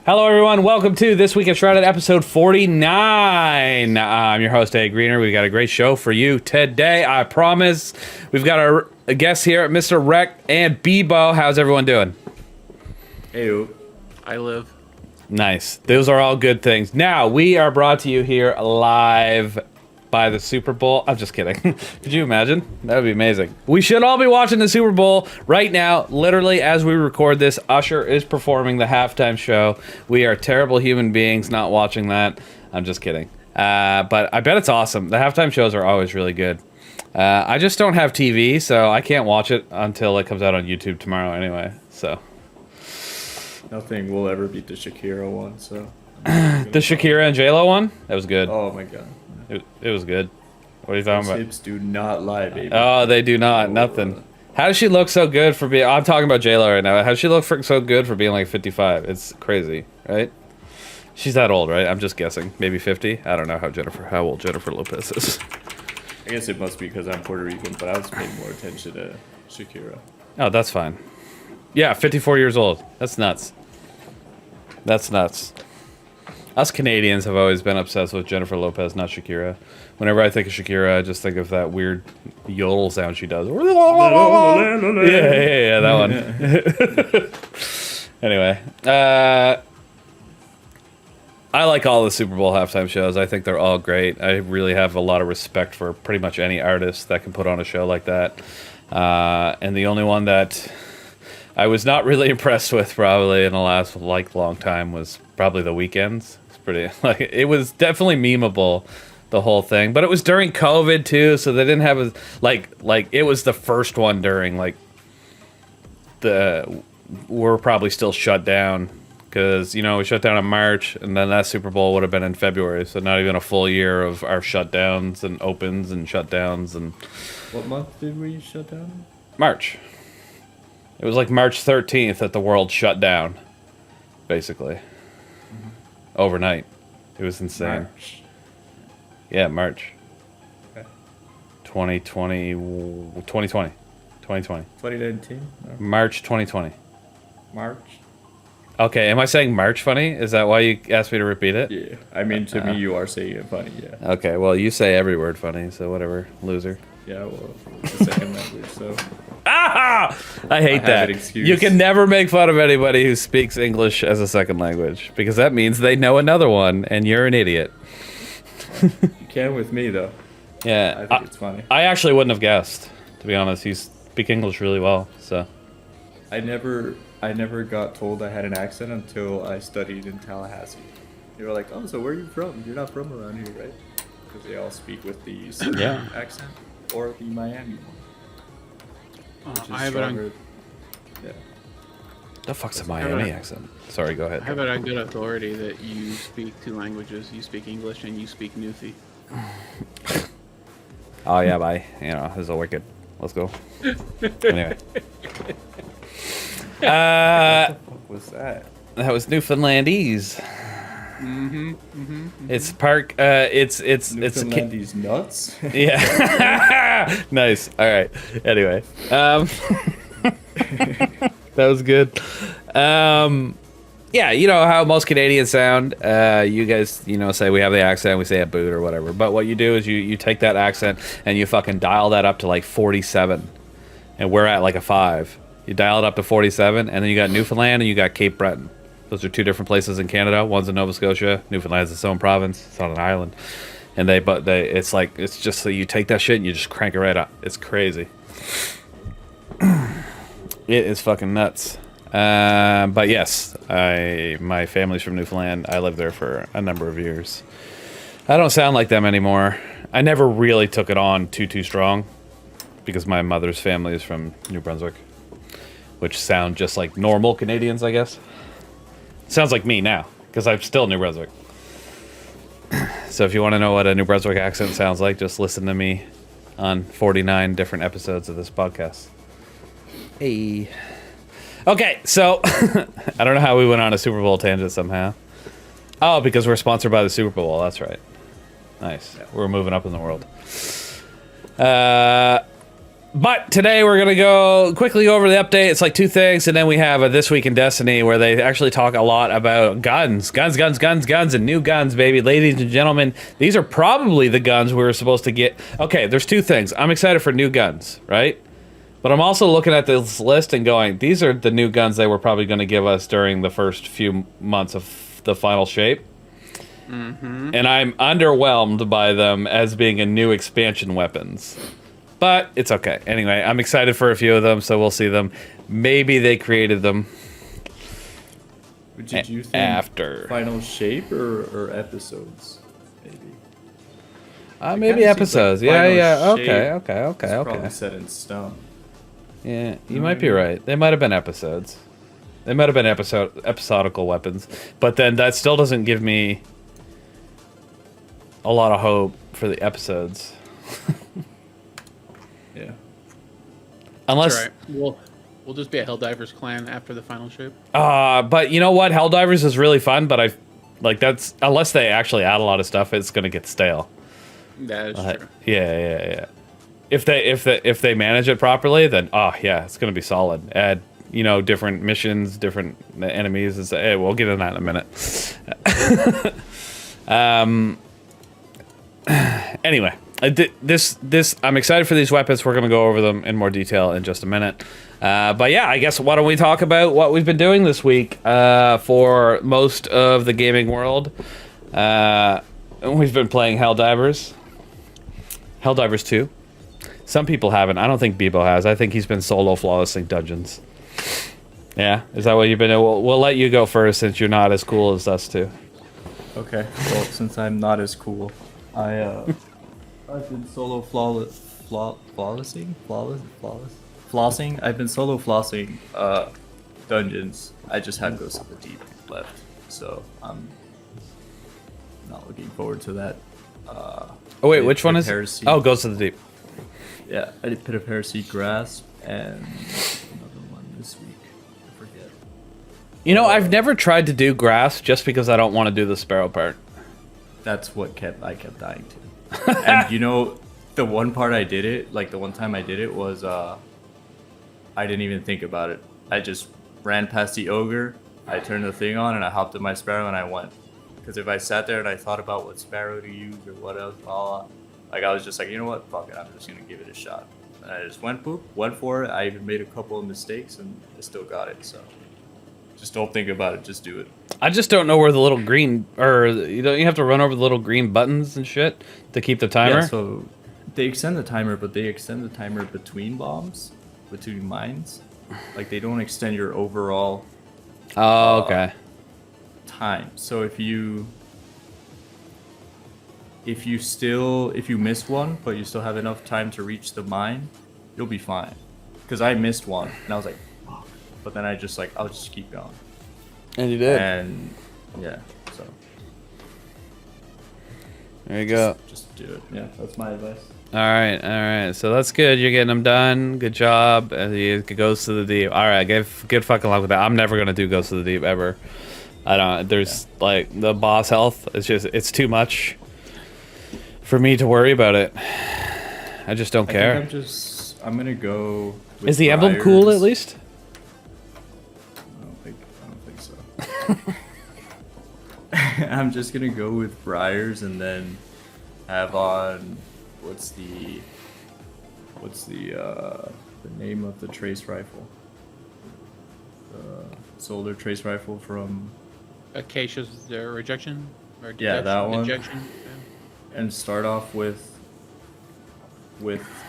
Hello, everyone. Welcome to This Week at Shrouded, episode 49. I'm your host, AGreener. We've got a great show for you today, I promise. We've got our guests here, Mr. Wrecked and Bebo. How's everyone doing? Heyo. I live. Nice. Those are all good things. Now, we are brought to you here live by the Super Bowl. I'm just kidding. Could you imagine? That would be amazing. We should all be watching the Super Bowl right now. Literally, as we record this, Usher is performing the halftime show. We are terrible human beings not watching that. I'm just kidding. But I bet it's awesome. The halftime shows are always really good. I just don't have TV, so I can't watch it until it comes out on YouTube tomorrow anyway. So Nothing will ever beat the Shakira one, so. the Shakira and J-Lo one? That was good. Oh my god. It was good. What are you talking Those about? hips do not lie, baby. Oh, they do not. Nothing. How does she look so good for being... I'm talking about J-Lo right now. How does she look so good for being like 55? It's crazy, right? She's that old, right? I'm just guessing. Maybe 50? I don't know how old Jennifer Lopez is. I guess it must be because I'm Puerto Rican, but I was paying more attention to Shakira. Oh, that's fine. Yeah, 54 years old. That's nuts. That's nuts. Us Canadians have always been obsessed with Jennifer Lopez, not Shakira. Whenever I think of Shakira, I just think of that weird yodel sound she does. Yeah, that one. Anyway, I like all the Super Bowl halftime shows. I think they're all great. I really have a lot of respect for pretty much any artist that can put on a show like that. And the only one that I was not really impressed with probably in the last long time was probably The Weeknd's. It was definitely memeable, the whole thing, but it was during COVID too, so they didn't have it was the first one during we're probably still shut down because we shut down in March, and then that Super Bowl would have been in February, so not even a full year of our shutdowns and opens and shutdowns. And What month did we shut down? March. It was like March 13th that the world shut down, basically. Overnight. It was insane. March. Yeah, March. Okay. 2020. 2019? No. March 2020. March? Okay, am I saying March funny? Is that why you asked me to repeat it? Yeah. I mean, to me, you are saying it funny, yeah. Okay, well, you say every word funny, so whatever, loser. Yeah, well, it's the second language, so. Ah! I hate that. You can never make fun of anybody who speaks English as a second language, because that means they know another one, and you're an idiot. You can with me, though. Yeah. I think it's funny. I actually wouldn't have guessed, to be honest. You speak English really well, so. I never got told I had an accent until I studied in Tallahassee. They were like, oh, so where are you from? You're not from around here, right? Because they all speak with the Southern accent or the Miami one. Which is I have it on. Yeah. The fuck's a Miami accent? Sorry, go ahead. I have it on good authority that you speak two languages. You speak English and you speak Newfie. Oh yeah, bye. This is a wicked. Let's go. Anyway. What the fuck was that? That was Newfoundlandese. It's park. It's Newfoundlandese nuts. Yeah. Nice. All right. Anyway, that was good. Yeah, you know how most Canadians sound. You guys, say we have the accent, we say a boot or whatever. But what you do is you take that accent and you fucking dial that up to like 47, and we're at like a 5. You dial it up to 47, and then you got Newfoundland and you got Cape Breton. Those are two different places in Canada. One's in Nova Scotia. Newfoundland's its own province. It's on an island, and it's just so you take that shit and you just crank it right up. It's crazy. It is fucking nuts. But yes, my family's from Newfoundland. I lived there for a number of years. I don't sound like them anymore. I never really took it on too strong because my mother's family is from New Brunswick, which sound just like normal Canadians, I guess. Sounds like me now, because I'm still New Brunswick. So if you want to know what a New Brunswick accent sounds like, just listen to me on 49 different episodes of this podcast. Hey. Okay, so I don't know how we went on a Super Bowl tangent somehow. Oh, because we're sponsored by the Super Bowl. That's right. Nice. We're moving up in the world. But today we're gonna go quickly over the update. It's like 2 things, and then we have a This Week in Destiny where they actually talk a lot about guns, and new guns, baby. Ladies and gentlemen, these are probably the guns we were supposed to get. Okay, there's 2 things. I'm excited for new guns, right? But I'm also looking at this list and going, these are the new guns they were probably going to give us during the first few months of the final shape. And I'm underwhelmed by them as being a new expansion weapons. But it's okay. Anyway, I'm excited for a few of them, so we'll see them. Maybe they created them Did you think after. final shape or episodes? Maybe. Maybe episodes. Like Yeah. final Okay. It's probably set in stone. Yeah, you might be right. They might have been episodes. They might have been episodical weapons. But then that still doesn't give me a lot of hope for the episodes. Yeah. Unless... That's all right. We'll just be a Helldivers clan after the final shape. But you know what? Helldivers is really fun, but that's... Unless they actually add a lot of stuff, it's going to get stale. That is true. Yeah. If they manage it properly, then yeah, it's gonna be solid. Add different missions, different enemies, and say, hey, we'll get in that in a minute. Anyway, this I'm excited for these weapons. We're gonna go over them in more detail in just a minute. But yeah, I guess why don't we talk about what we've been doing this week for most of the gaming world. We've been playing Helldivers 2. Some people haven't. I don't think Bebo has. I think he's been solo flawlessing dungeons. Yeah? Is that what you've been doing? We'll let you go first since you're not as cool as us two. Okay. Well, since I'm not as cool, I've been solo flossing. I've been solo flossing dungeons. I just have Ghost of the Deep left, so I'm not looking forward to that. Oh wait, which one is? Heresy. Oh, Ghost of the Deep. Yeah, I did Pit of Heresy, Grasp, and another one this week. I forget. I've never tried to do Grasp just because I don't want to do the Sparrow part. That's what I kept dying to. And the one part I did it, like the one time I did it was, I didn't even think about it. I just ran past the ogre, I turned the thing on, and I hopped in my Sparrow and I went. Because if I sat there and I thought about what Sparrow to use or what else, I was just like, you know what, fuck it, I'm just gonna give it a shot. And I just went for it. I even made a couple of mistakes and I still got it. So just don't think about it, just do it. I just don't know where the little green, or you have to run over the little green buttons and shit to keep the timer. Yeah, so they extend the timer, but they extend the timer between bombs, between mines. Like they don't extend your overall. Oh, okay. Time. So if you miss one, but you still have enough time to reach the mine, you'll be fine. Because I missed one, and I was like, fuck. But then I'll just keep going. And you did. And yeah, so. There you go. Just do it. Yeah, that's my advice. All right. So that's good. You're getting them done. Good job. And Ghost of the Deep. All right, good fucking luck with that. I'm never gonna do Ghost of the Deep ever. I don't. There's like the boss health. It's too much for me to worry about it. I just don't care. I'm gonna go. With Is the emblem cool at least? I don't think so. I'm just gonna go with Briars and then have on what's the name of the trace rifle? The solar trace rifle from Acacia's rejection? Or yeah, that one. Injection? Yeah. And start off with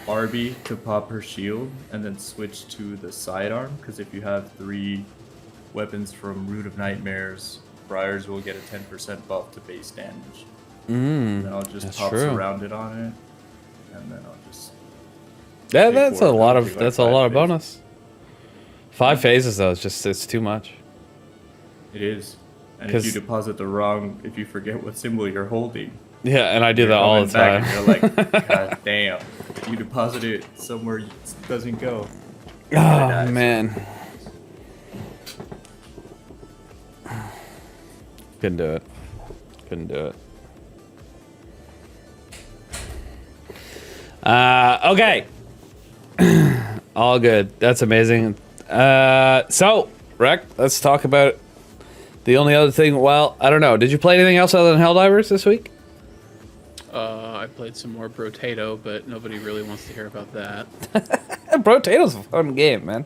Arby to pop her shield, and then switch to the sidearm, because if you have 3 weapons from Root of Nightmares, Briars will get a 10% buff to base damage. And then I'll just pop Surrounded on it, and then I'll just... That's a lot of bonus. 5 phases though, it's too much. It is. And if you deposit if you forget what symbol you're holding... Yeah, and I do that all the time. You're like, god damn. You deposit it somewhere it doesn't go. Oh, man. Couldn't do it. Okay. All good. That's amazing. So, Rec, let's talk about the only other thing. Well, I don't know. Did you play anything else other than Helldivers this week? I played some more Brotato, but nobody really wants to hear about that. Brotato's a fun game, man.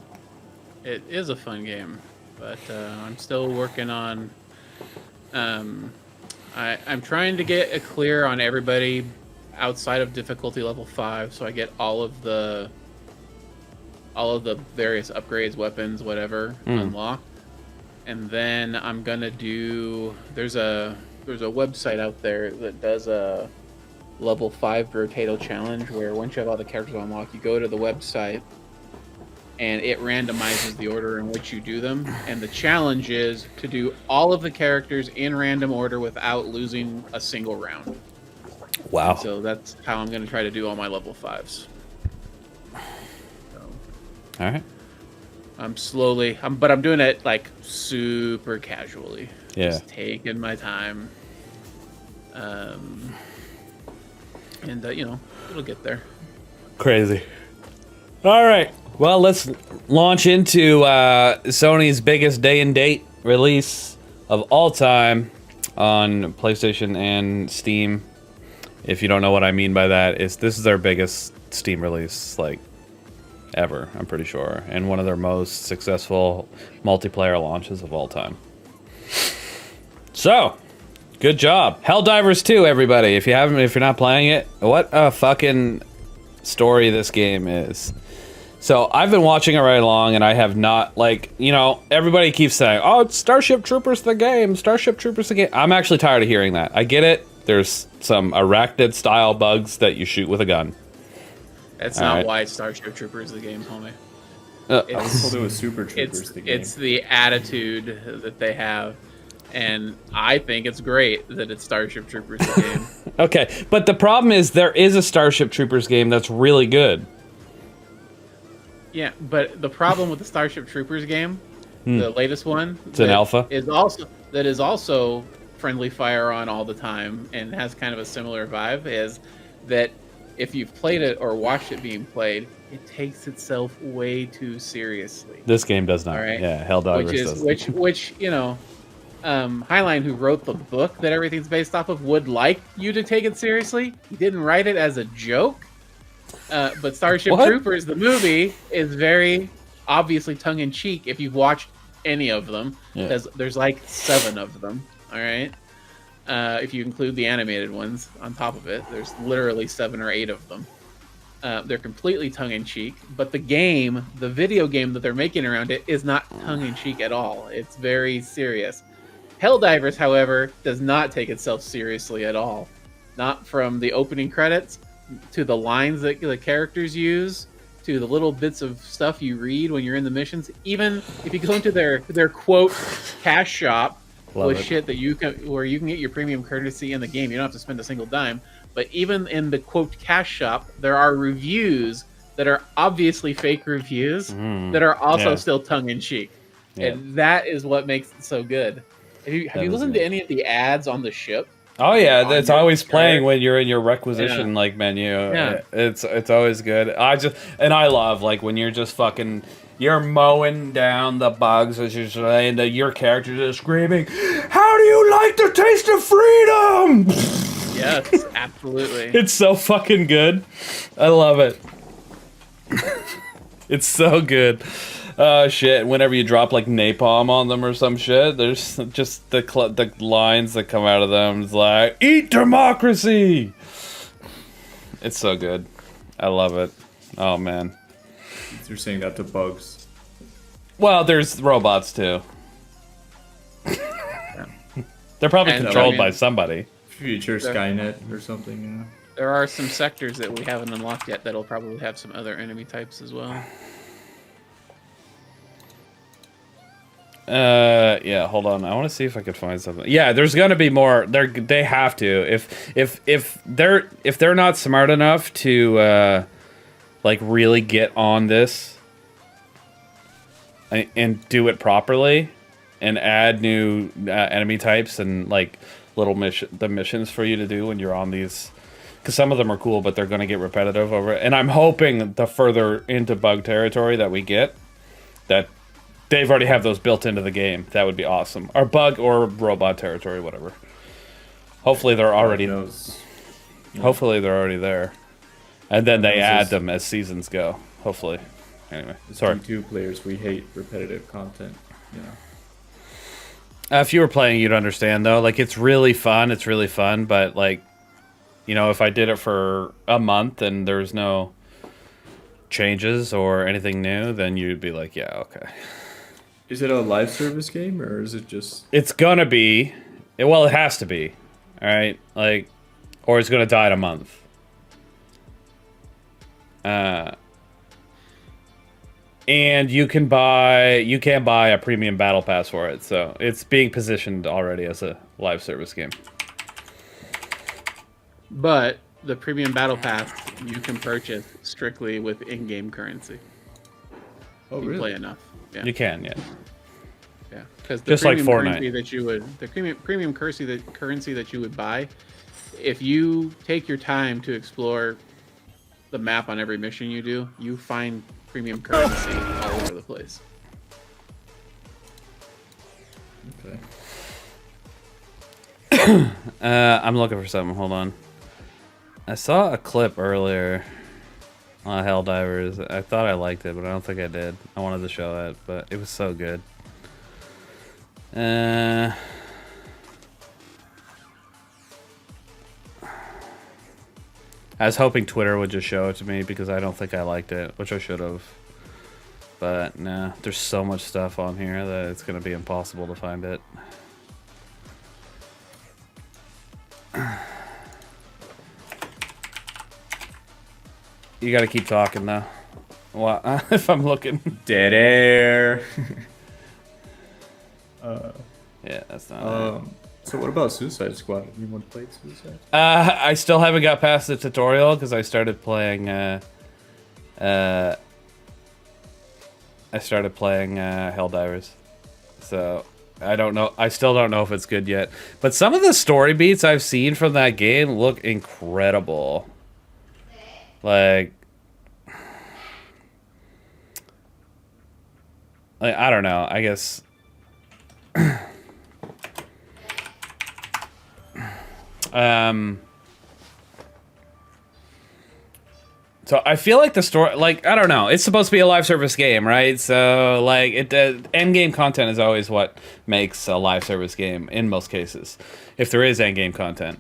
It is a fun game, but I'm still working on. I'm trying to get a clear on everybody outside of difficulty level 5, so I get all of the various upgrades, weapons, whatever unlocked, and then I'm gonna do. There's a website out there that does a level 5 Brotato challenge where once you have all the characters unlocked, you go to the website and it randomizes the order in which you do them. And the challenge is to do all of the characters in random order without losing a single round. Wow. So that's how I'm going to try to do all my level 5s. So, all right. but I'm doing it like super casually. Yeah. Just taking my time. And it'll get there. Crazy. All right. Well, let's launch into Sony's biggest day-and-date release of all time on PlayStation and Steam. If you don't know what I mean by that, this is their biggest Steam release, like, ever, I'm pretty sure. And one of their most successful multiplayer launches of all time. So, good job. Helldivers 2, everybody. If you're not playing it, what a fucking story this game is. So I've been watching it right along, and I have not, everybody keeps saying, oh, it's Starship Troopers the game, Starship Troopers the game. I'm actually tired of hearing that. I get it. There's some arachnid-style bugs that you shoot with a gun. That's not why it's Starship Troopers the game, homie. I was told it was Super Troopers the game. It's the attitude that they have. And I think it's great that it's Starship Troopers the game. Okay, but the problem is there is a Starship Troopers game that's really good. Yeah, but the problem with the Starship Troopers game, the latest one, it's an alpha, is also friendly fire on all the time and has kind of a similar vibe, is that if you've played it or watched it being played, it takes itself way too seriously. This game does not. Right? Yeah, Helldivers does. Which Highline, who wrote the book that everything's based off of, would like you to take it seriously. He didn't write it as a joke. But Starship Troopers, the movie, is very obviously tongue-in-cheek if you've watched any of them. Because there's like 7 of them, all right? If you include the animated ones on top of it, there's literally 7 or 8 of them. They're completely tongue-in-cheek, but the video game that they're making around it is not tongue-in-cheek at all. It's very serious. Helldivers, however, does not take itself seriously at all. Not from the opening credits, to the lines that the characters use, to the little bits of stuff you read when you're in the missions. Even if you go into their quote cash shop with shit that where you can get your premium courtesy in the game, you don't have to spend a single dime. But even in the quote cash shop, there are reviews that are obviously fake reviews that are also still tongue-in-cheek. Yeah. And that is what makes it so good. Have you listened to any of the ads on the ship? Oh yeah, that's always playing when you're in your requisition menu. Yeah. It's always good. I love when you're just fucking mowing down the bugs as you're saying that your character's just screaming, "How do you like the taste of freedom?" Yes, absolutely. It's so fucking good. I love it. It's so good. Shit, whenever you drop napalm on them or some shit, there's just the lines that come out of them. It's like, eat democracy! It's so good. I love it. Oh, man. You're saying that to bugs. Well, there's robots, too. They're probably controlled by somebody. Future Skynet or something, There are some sectors that we haven't unlocked yet that'll probably have some other enemy types as well. Yeah, hold on. I want to see if I could find something. Yeah, there's gonna be more. They have to. If they're not smart enough to really get on this and do it properly and add new enemy types and little missions for you to do when you're on these because some of them are cool, but they're going to get repetitive over it. And I'm hoping the further into bug territory that we get, that they've already have those built into the game. That would be awesome. Or bug or robot territory, whatever. Hopefully they're already. Hopefully they're already there, and then they add them as seasons go. Hopefully. Anyway, sorry. D2 players, we hate repetitive content. You know. If you were playing, you'd understand though. Like it's really fun. It's really fun, but like, you know, if I did it for a month and there's no changes or anything new, then you'd be like, yeah, okay. Is it a live service game or is it just? It's gonna be. Well, it has to be. All right, like, or it's gonna die in a month. And you can buy a premium battle pass for it, so it's being positioned already as a live service game. But the premium battle pass you can purchase strictly with in-game currency. Oh, you really? Play enough. Yeah. You can, yeah. Yeah, because just like Fortnite, the premium currency that you would buy, if you take your time to explore the map on every mission you do, you find premium currency all over the place. Okay. I'm looking for something. Hold on. I saw a clip earlier on HELLDIVERS. I thought I liked it, but I don't think I did. I wanted to show it, but it was so good. I was hoping Twitter would just show it to me because I don't think I liked it, which I should have. But nah, there's so much stuff on here that it's going to be impossible to find it. You got to keep talking though. What? If I'm looking. Dead air. Yeah, that's not it. So what about Suicide Squad? Anyone played Suicide? I still haven't got past the tutorial because I started playing HELLDIVERS. So I don't know. I still don't know if it's good yet. But some of the story beats I've seen from that game look incredible. Like I don't know. I guess. So I feel like the story, like, I don't know, it's supposed to be a live service game, right? So like end game content is always what makes a live service game in most cases, if there is end game content.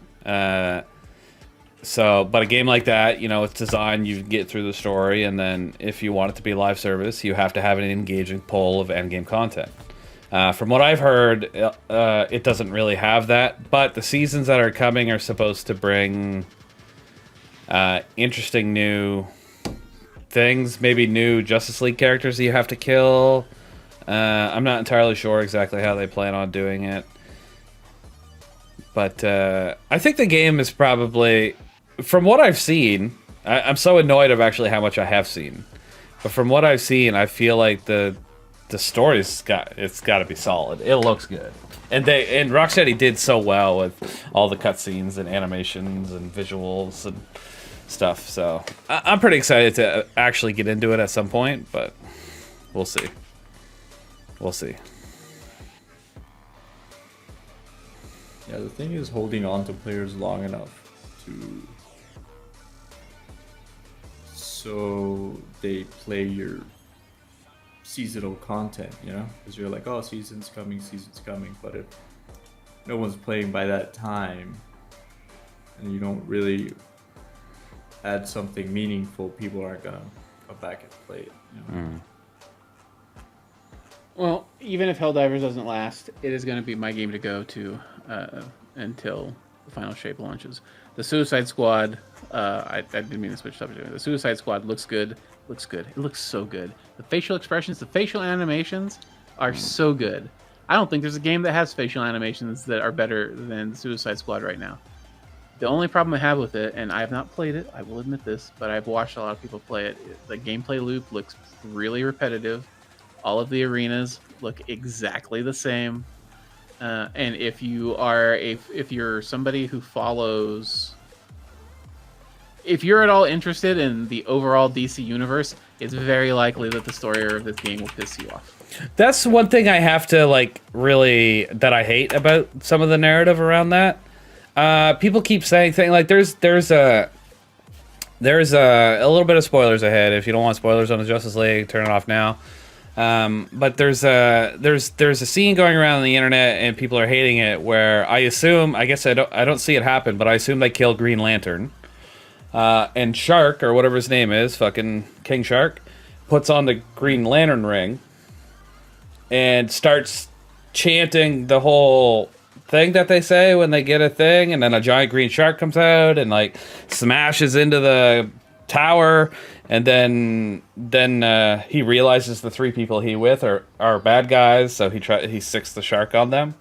So, but a game like that, you know, it's designed, you get through the story, and then if you want it to be live service, you have to have an engaging pull of end game content. From what I've heard, it doesn't really have that, but the seasons that are coming are supposed to bring interesting new things, maybe new Justice League characters that you have to kill. I'm not entirely sure exactly how they plan on doing it, but I think the game is probably, from what I've seen, I'm so annoyed of actually how much I have seen, but from what I've seen, I feel like the story's got to be solid. It looks good, and Rocksteady did so well with all the cutscenes and animations and visuals and stuff. So I'm pretty excited to actually get into it at some point, but we'll see. We'll see. Yeah, the thing is holding on to players long enough so they play your seasonal content, you know, because you're like, oh, season's coming, but if no one's playing by that time and you don't really add something meaningful, people aren't gonna come back and play it, you know? Well, even if HELLDIVERS doesn't last, it is going to be my game to go to until the final shape launches. The Suicide Squad, I didn't mean to switch subject. The Suicide Squad looks good. It looks so good. The facial expressions, the facial animations are so good. I don't think there's a game that has facial animations that are better than Suicide Squad right now. The only problem I have with it, and I have not played it, I will admit this, but I've watched a lot of people play it. The gameplay loop looks really repetitive. All of the arenas look exactly the same. And if you're somebody who follows if you're at all interested in the overall DC universe, it's very likely that the story of this game will piss you off. That's one thing I have to that I hate about some of the narrative around that. People keep saying things like there's a little bit of spoilers ahead. If you don't want spoilers on the Justice League, turn it off now. But there's a scene going around on the internet and people are hating it where I guess I don't see it happen, but I assume they kill Green Lantern. And Shark, or whatever his name is, fucking King Shark, puts on the Green Lantern ring and starts chanting the whole thing that they say when they get a thing, and then a giant green shark comes out and smashes into the tower, and then he realizes the three people he with are bad guys, so he sicks the shark on them,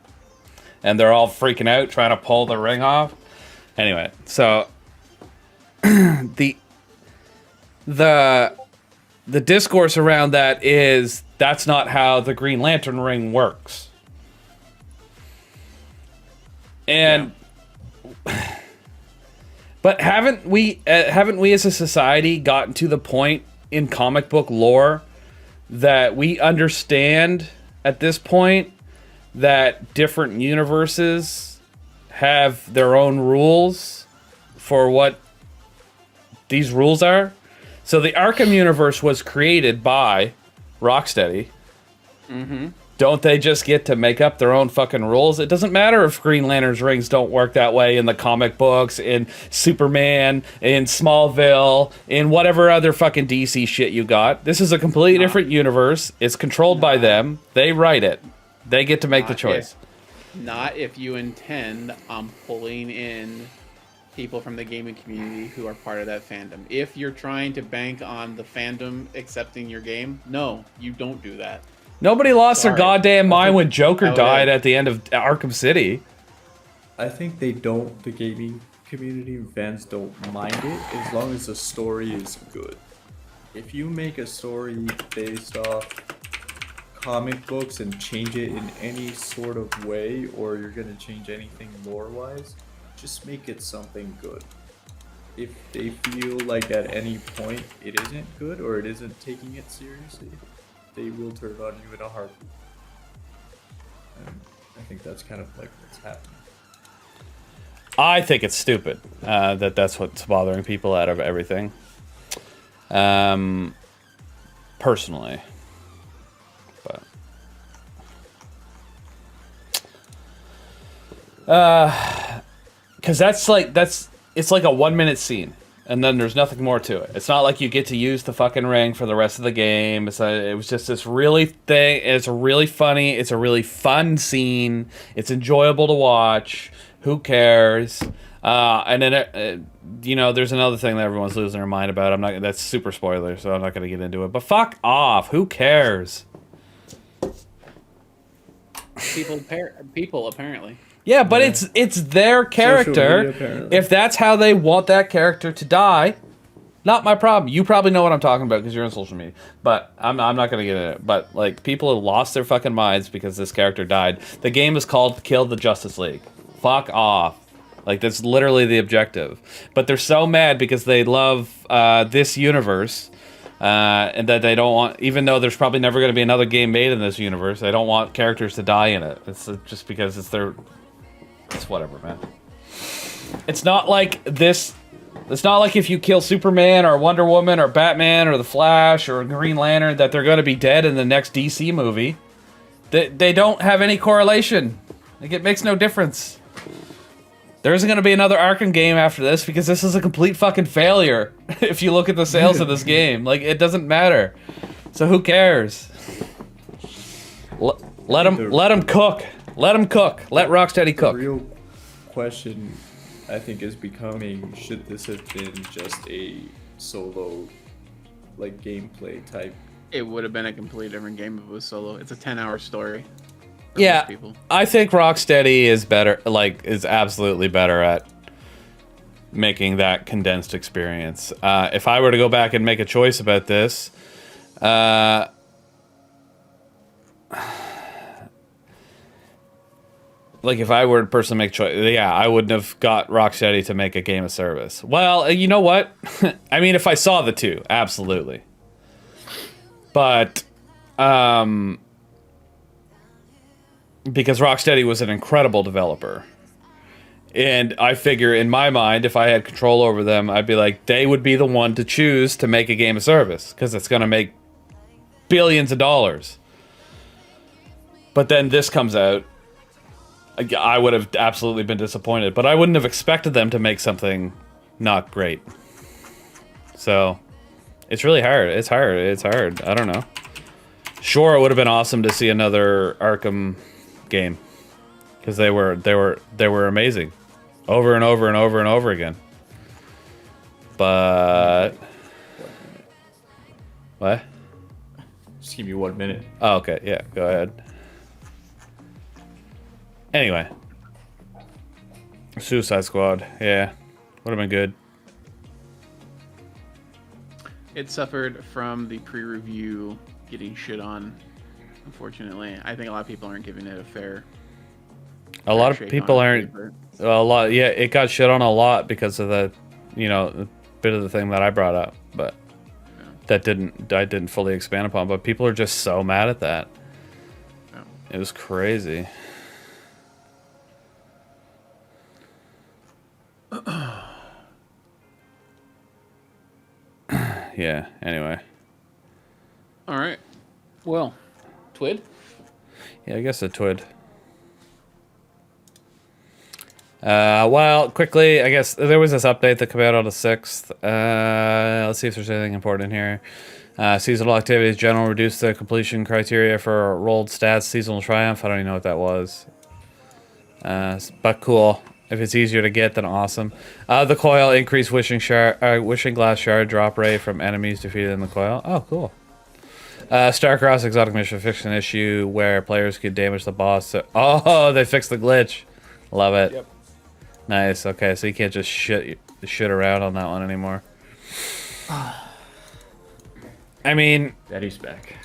and they're all freaking out trying to pull the ring off. Anyway, so the discourse around that is that's not how the Green Lantern ring works. And but haven't we as a society gotten to the point in comic book lore that we understand at this point that different universes have their own rules for what these rules are? So the Arkham universe was created by Rocksteady. Mm-hmm. Don't they just get to make up their own fucking rules? It doesn't matter if Green Lantern's rings don't work that way in the comic books, in Superman, in Smallville, in whatever other fucking DC shit you got. This is a completely different universe. It's controlled by them. They write it. They get to make the choice. Not if you intend on pulling in people from the gaming community who are part of that fandom. If you're trying to bank on the fandom accepting your game, no, you don't do that. Nobody lost their goddamn mind when Joker died at the end of Arkham City. I think they don't, the gaming community and fans don't mind it as long as the story is good. If you make a story based off comic books and change it in any sort of way, or you're going to change anything lore-wise, just make it something good. If they feel like at any point it isn't good or it isn't taking it seriously, they will turn on you in a heartbeat. And I think that's kind of like what's happening. I think it's stupid that's what's bothering people out of everything. Personally. But because it's like a 1 minute scene, and then there's nothing more to it. It's not like you get to use the fucking ring for the rest of the game. It was just this it's a really funny, it's a really fun scene. It's enjoyable to watch. Who cares? And then there's another thing that everyone's losing their mind about. That's super spoiler, so I'm not gonna get into it. But fuck off. Who cares? People apparently. Yeah, but it's their character. If that's how they want that character to die, not my problem. You probably know what I'm talking about because you're on social media. But I'm not going to get into it. But people have lost their fucking minds because this character died. The game is called Kill the Justice League. Fuck off. That's literally the objective. But they're so mad because they love this universe. And that they don't want, even though there's probably never going to be another game made in this universe, they don't want characters to die in it. It's just because it's whatever, man. It's not like this. It's not like if you kill Superman or Wonder Woman or Batman or the Flash or Green Lantern that they're going to be dead in the next DC movie. They don't have any correlation. It makes no difference. There isn't going to be another Arkham game after this because this is a complete fucking failure. If you look at the sales of this game, it doesn't matter. So who cares? Let them cook. Let them cook. Let Rocksteady cook. The real question, I think, is becoming, should this have been just a solo, gameplay type? It would have been a completely different game if it was solo. It's a 10-hour story. Yeah, I think Rocksteady is better, is absolutely better at making that condensed experience. If I were to go back and make a choice about this, like if I were a person to make choice, yeah, I wouldn't have got Rocksteady to make a game of service. Well, you know what? I mean, if I saw the two, absolutely. But, because Rocksteady was an incredible developer. And I figure in my mind, if I had control over them, I'd be like, they would be the one to choose to make a game of service. Because it's going to make billions of dollars. But then this comes out. I would have absolutely been disappointed. But I wouldn't have expected them to make something not great. So, it's really hard. It's hard. It's hard. I don't know. Sure, it would have been awesome to see another Arkham game. Because they were amazing. Over and over and over and over again. But... What? Just give me 1 minute. Oh, okay. Yeah, go ahead. Anyway. Suicide Squad. Yeah. Would have been good. It suffered from the pre-review getting shit on, unfortunately. I think a lot of people aren't giving it a fair... A lot of people aren't... Yeah, it got shit on a lot because of the, the bit of the thing that I brought up, but I didn't fully expand upon. But people are just so mad at that. Yeah. It was crazy. Yeah. Anyway. All right. Well, Twid. Yeah, I guess a Twid. Well, quickly, I guess there was this update that came out on the 6th. Let's see if there's anything important here. Seasonal activities, general, reduce the completion criteria for rolled stats, seasonal triumph. I don't even know what that was. But cool. If it's easier to get, then awesome. The coil, increased wishing glass shard drop rate from enemies defeated in the coil. Oh, cool. Starcross exotic mission fixed an issue where players could damage the boss. Oh, they fixed the glitch. Love it. Yep. Nice. Okay, so you can't just shit around on that one anymore. I mean, Daddy's back.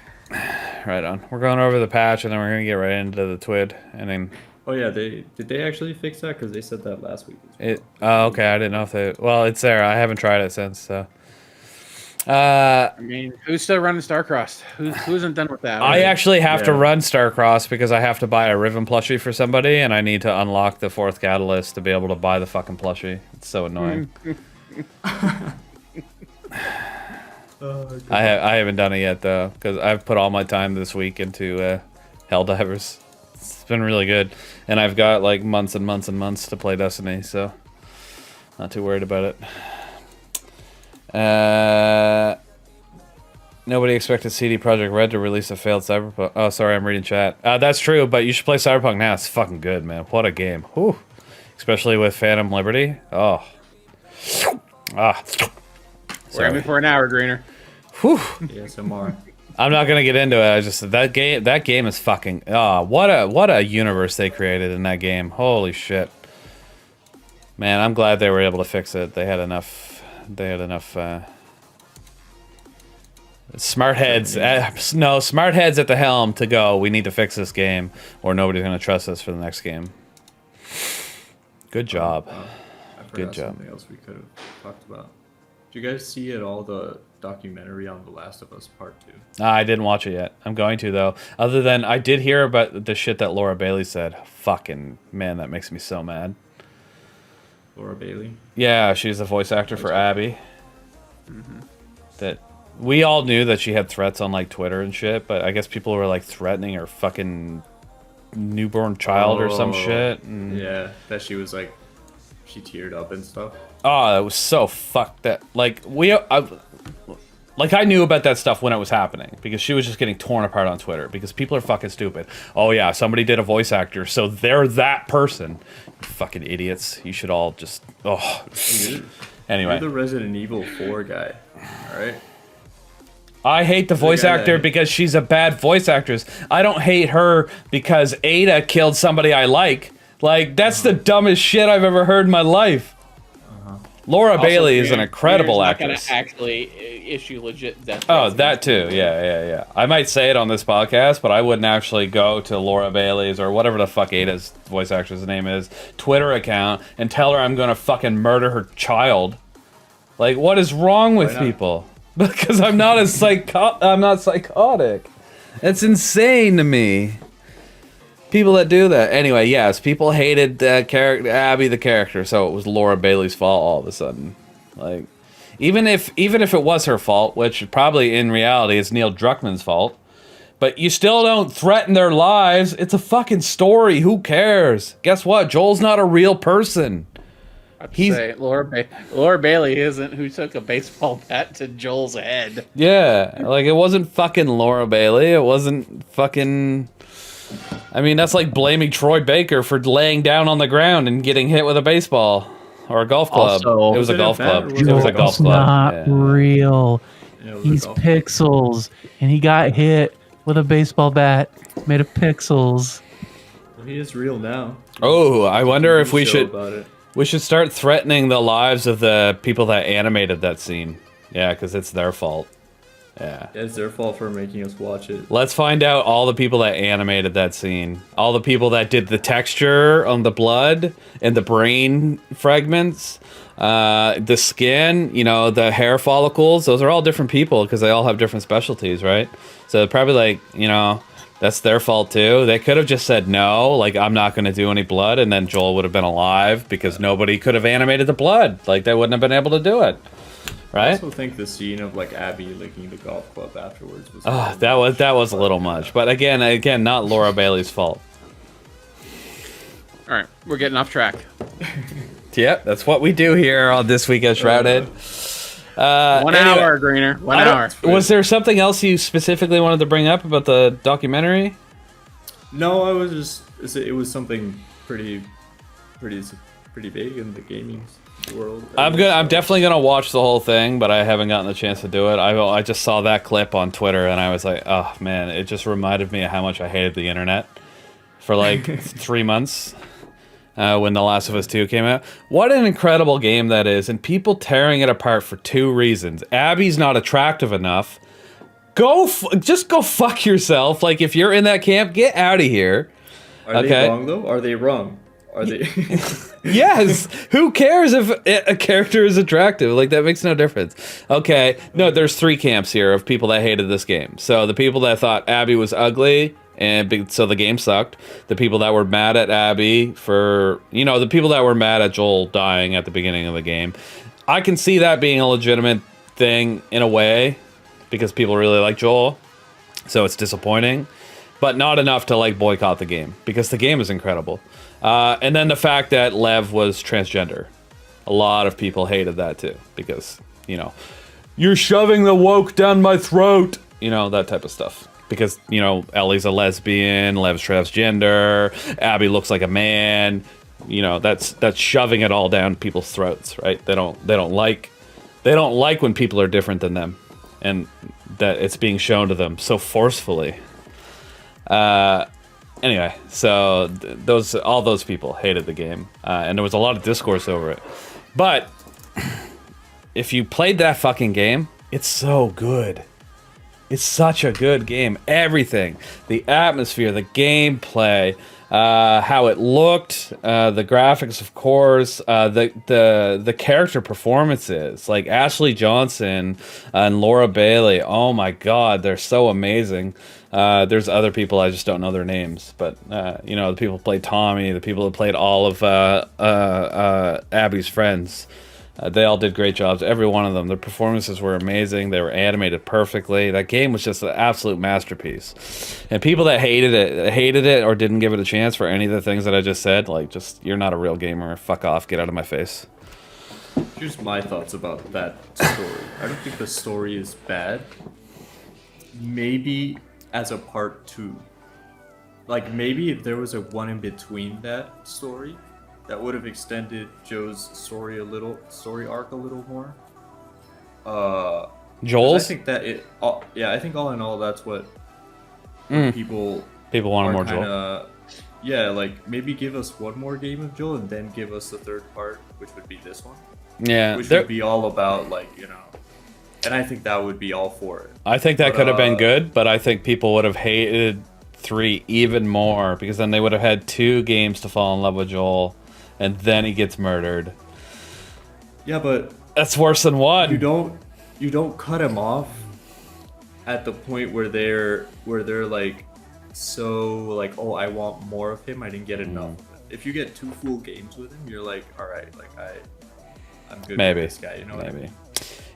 Right on. We're going over the patch, and then we're gonna get right into the Twid, and then. Oh yeah, did they actually fix that? Because they said that last week. Oh, okay. I didn't know if they. Well, it's there. I haven't tried it since. So. I mean, who's still running Starcross? Who isn't done with that? I actually have to run Starcross because I have to buy a Riven plushie for somebody, and I need to unlock the 4th catalyst to be able to buy the fucking plushie. It's so annoying. I haven't done it yet though, because I've put all my time this week into HELLDIVERS. It's been really good, and I've got like months and months and months to play Destiny, so not too worried about it. Nobody expected CD Projekt Red to release a failed Cyberpunk. Oh, sorry, I'm reading chat. That's true, but you should play Cyberpunk now. It's fucking good, man. What a game. Whew. Especially with Phantom Liberty. Oh. We're aiming for an hour, Greener. Whew. ASMR. I'm not gonna get into it. I just that game is fucking. Oh, what a universe they created in that game. Holy shit. Man, I'm glad they were able to fix it. They had enough. Smart heads. Smart heads at the helm to go. We need to fix this game, or nobody's gonna trust us for the next game. Good job. I forgot something else we could have talked about. Did you guys see at all the documentary on The Last of Us Part 2? I didn't watch it yet. I'm going to though. Other than I did hear about the shit that Laura Bailey said. Fucking man, that makes me so mad. Laura Bailey? Yeah, she's the voice actor for Abby. Mm-hmm. That we all knew that she had threats on like Twitter and shit, but I guess people were like threatening her fucking newborn child or some shit. And yeah, that she was like, she teared up and stuff. Oh, that was so fucked. That like I knew about that stuff when it was happening because she was just getting torn apart on Twitter because people are fucking stupid. Oh yeah, somebody did a voice actor, so they're that person. You fucking idiots. You should all just Anyway, you're the Resident Evil 4 guy. All right. I hate the voice actor because she's a bad voice actress. I don't hate her because Ada killed somebody I like. Like that's the dumbest shit I've ever heard in my life. Laura Also, Bailey is an incredible Greener's actress. Not gonna actually issue legit death. Oh, threats that against too. Yeah. I might say it on this podcast, but I wouldn't actually go to Laura Bailey's or whatever the fuck Ada's voice actress name is Twitter account and tell her I'm gonna fucking murder her child. Like, what is wrong with people? Because I'm not I'm not psychotic. It's insane to me. People that do that. Anyway, yes, people hated Abby the character, so it was Laura Bailey's fault all of a sudden. Like, even if it was her fault, which probably in reality is Neil Druckmann's fault, but you still don't threaten their lives. It's a fucking story. Who cares? Guess what? Joel's not a real person. He's Laura Bailey isn't who took a baseball bat to Joel's head. Yeah, like it wasn't fucking Laura Bailey. It wasn't fucking. I mean, that's like blaming Troy Baker for laying down on the ground and getting hit with a baseball or a golf club. Also, it was a golf club. It was a golf Joel's club. not real. Yeah, He's pixels, and he got hit with a baseball bat made of pixels. Well, he is real now. Oh, I wonder if we should about it. we should start threatening the lives of the people that animated that scene. Yeah, because it's their fault. Yeah. It's their fault for making us watch it. Let's find out all the people that animated that scene. All the people that did the texture on the blood and the brain fragments, the skin, you know, the hair follicles. Those are all different people because they all have different specialties, right? So probably like, you know, that's their fault too. They could have just said no, like I'm not going to do any blood, and then Joel would have been alive because nobody could have animated the blood. Like they wouldn't have been able to do it. Right? I also think the scene of like Abby licking the golf club afterwards was. Oh, that was a little much, but again, not Laura Bailey's fault. All right, we're getting off track. Yep, that's what we do here on This Week at Shrouded. 1 hour, Greener. 1 hour. Was there something else you specifically wanted to bring up about the documentary? No, I was just. It was something pretty big in the gaming world. I'm definitely gonna watch the whole thing, but I haven't gotten the chance to do it. I just saw that clip on Twitter and I was like, oh man, it just reminded me of how much I hated the internet for like 3 months when The Last of Us 2 came out. What an incredible game that is, and people tearing it apart for 2 reasons. Abby's not attractive enough. Just go fuck yourself. Like if you're in that camp, get out of here. Are they wrong though? Are they wrong? Are they? Yes. Who cares if a character is attractive? Like that makes no difference. Okay. No, there's 3 camps here of people that hated this game. So the people that thought Abby was ugly and so the game sucked. The people that were mad at Abby for, you know, the people that were mad at Joel dying at the beginning of the game. I can see that being a legitimate thing in a way because people really like Joel. So it's disappointing, but not enough to like boycott the game because the game is incredible. And then the fact that Lev was transgender. A lot of people hated that too because, you know, you're shoving the woke down my throat. You know, that type of stuff. Because, you know, Ellie's a lesbian, Lev's transgender, Abby looks like a man. You know, that's shoving it all down people's throats, right? They don't like when people are different than them and that it's being shown to them so forcefully. Anyway, so all those people hated the game, and there was a lot of discourse over it. But if you played that fucking game, it's so good. It's such a good game. Everything, the atmosphere, the gameplay, how it looked, the graphics, of course, the character performances, like Ashley Johnson and Laura Bailey. Oh my God, they're so amazing. There's other people, I just don't know their names, but you know, the people who played Tommy, the people who played all of Abby's friends, they all did great jobs. Every one of them, their performances were amazing. They were animated perfectly. That game was just an absolute masterpiece. And people that hated it or didn't give it a chance for any of the things that I just said, like, just you're not a real gamer. Fuck off. Get out of my face. Here's my thoughts about that story. I don't think the story is bad. Maybe as a part 2. Like, maybe if there was a one in between that story, that would have extended Joe's story arc a little more. Joel's? I think that I think all in all, that's what people wanted more Joel. Yeah, like maybe give us one more game of Joel and then give us the third part, which would be this one. Yeah, which would be all about like, you know, and I think that would be all for it. I think that could have been good, but I think people would have hated 3 even more because then they would have had 2 games to fall in love with Joel, and then he gets murdered. Yeah, but that's worse than 1. You don't cut him off at the point where they're like so like, oh, I want more of him. I didn't get enough. If you get 2 full games with him, you're like, all right, like I'm good with this guy. You know what I mean?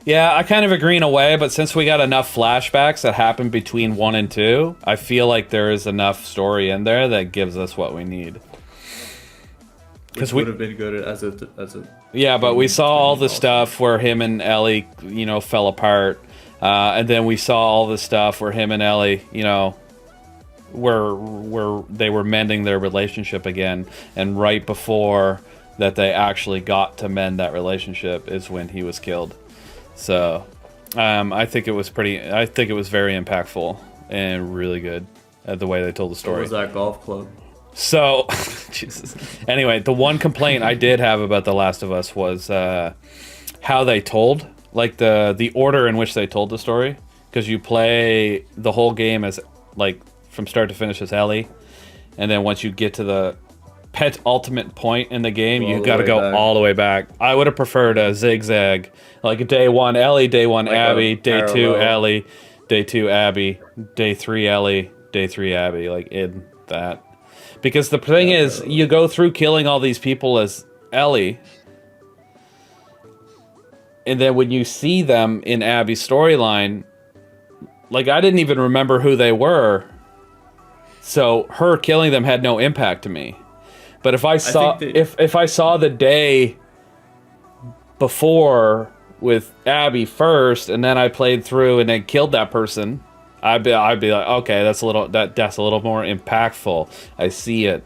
Yeah, I kind of agree in a way, but since we got enough flashbacks that happened between 1 and 2, I feel like there is enough story in there that gives us what we need. Because would have been good as a yeah, but we saw all the stuff where him and Ellie, you know, fell apart, and then we saw all the stuff where him and Ellie, you know, where they were mending their relationship again, and right before that they actually got to mend that relationship is when he was killed. So I think it was very impactful and really good at the way they told the story. What was that golf club? So, Jesus. Anyway, the one complaint I did have about The Last of Us was how they told, like the order in which they told the story. Because you play the whole game as, like, from start to finish as Ellie, and then once you get to the ultimate point in the game, you got to go all the way back. I would have preferred a zigzag, like day 1 Ellie, day 1 like Abby, day 2 Ellie, day 2 Abby, day 3 Ellie, day 3 Abby, like in that. Because the thing is, you go through killing all these people as Ellie, and then when you see them in Abby's storyline, like, I didn't even remember who they were, so her killing them had no impact to me. But if I saw if I saw the day before with Abby first, and then I played through and then killed that person, I'd be like, okay, that's a little more impactful. I see it.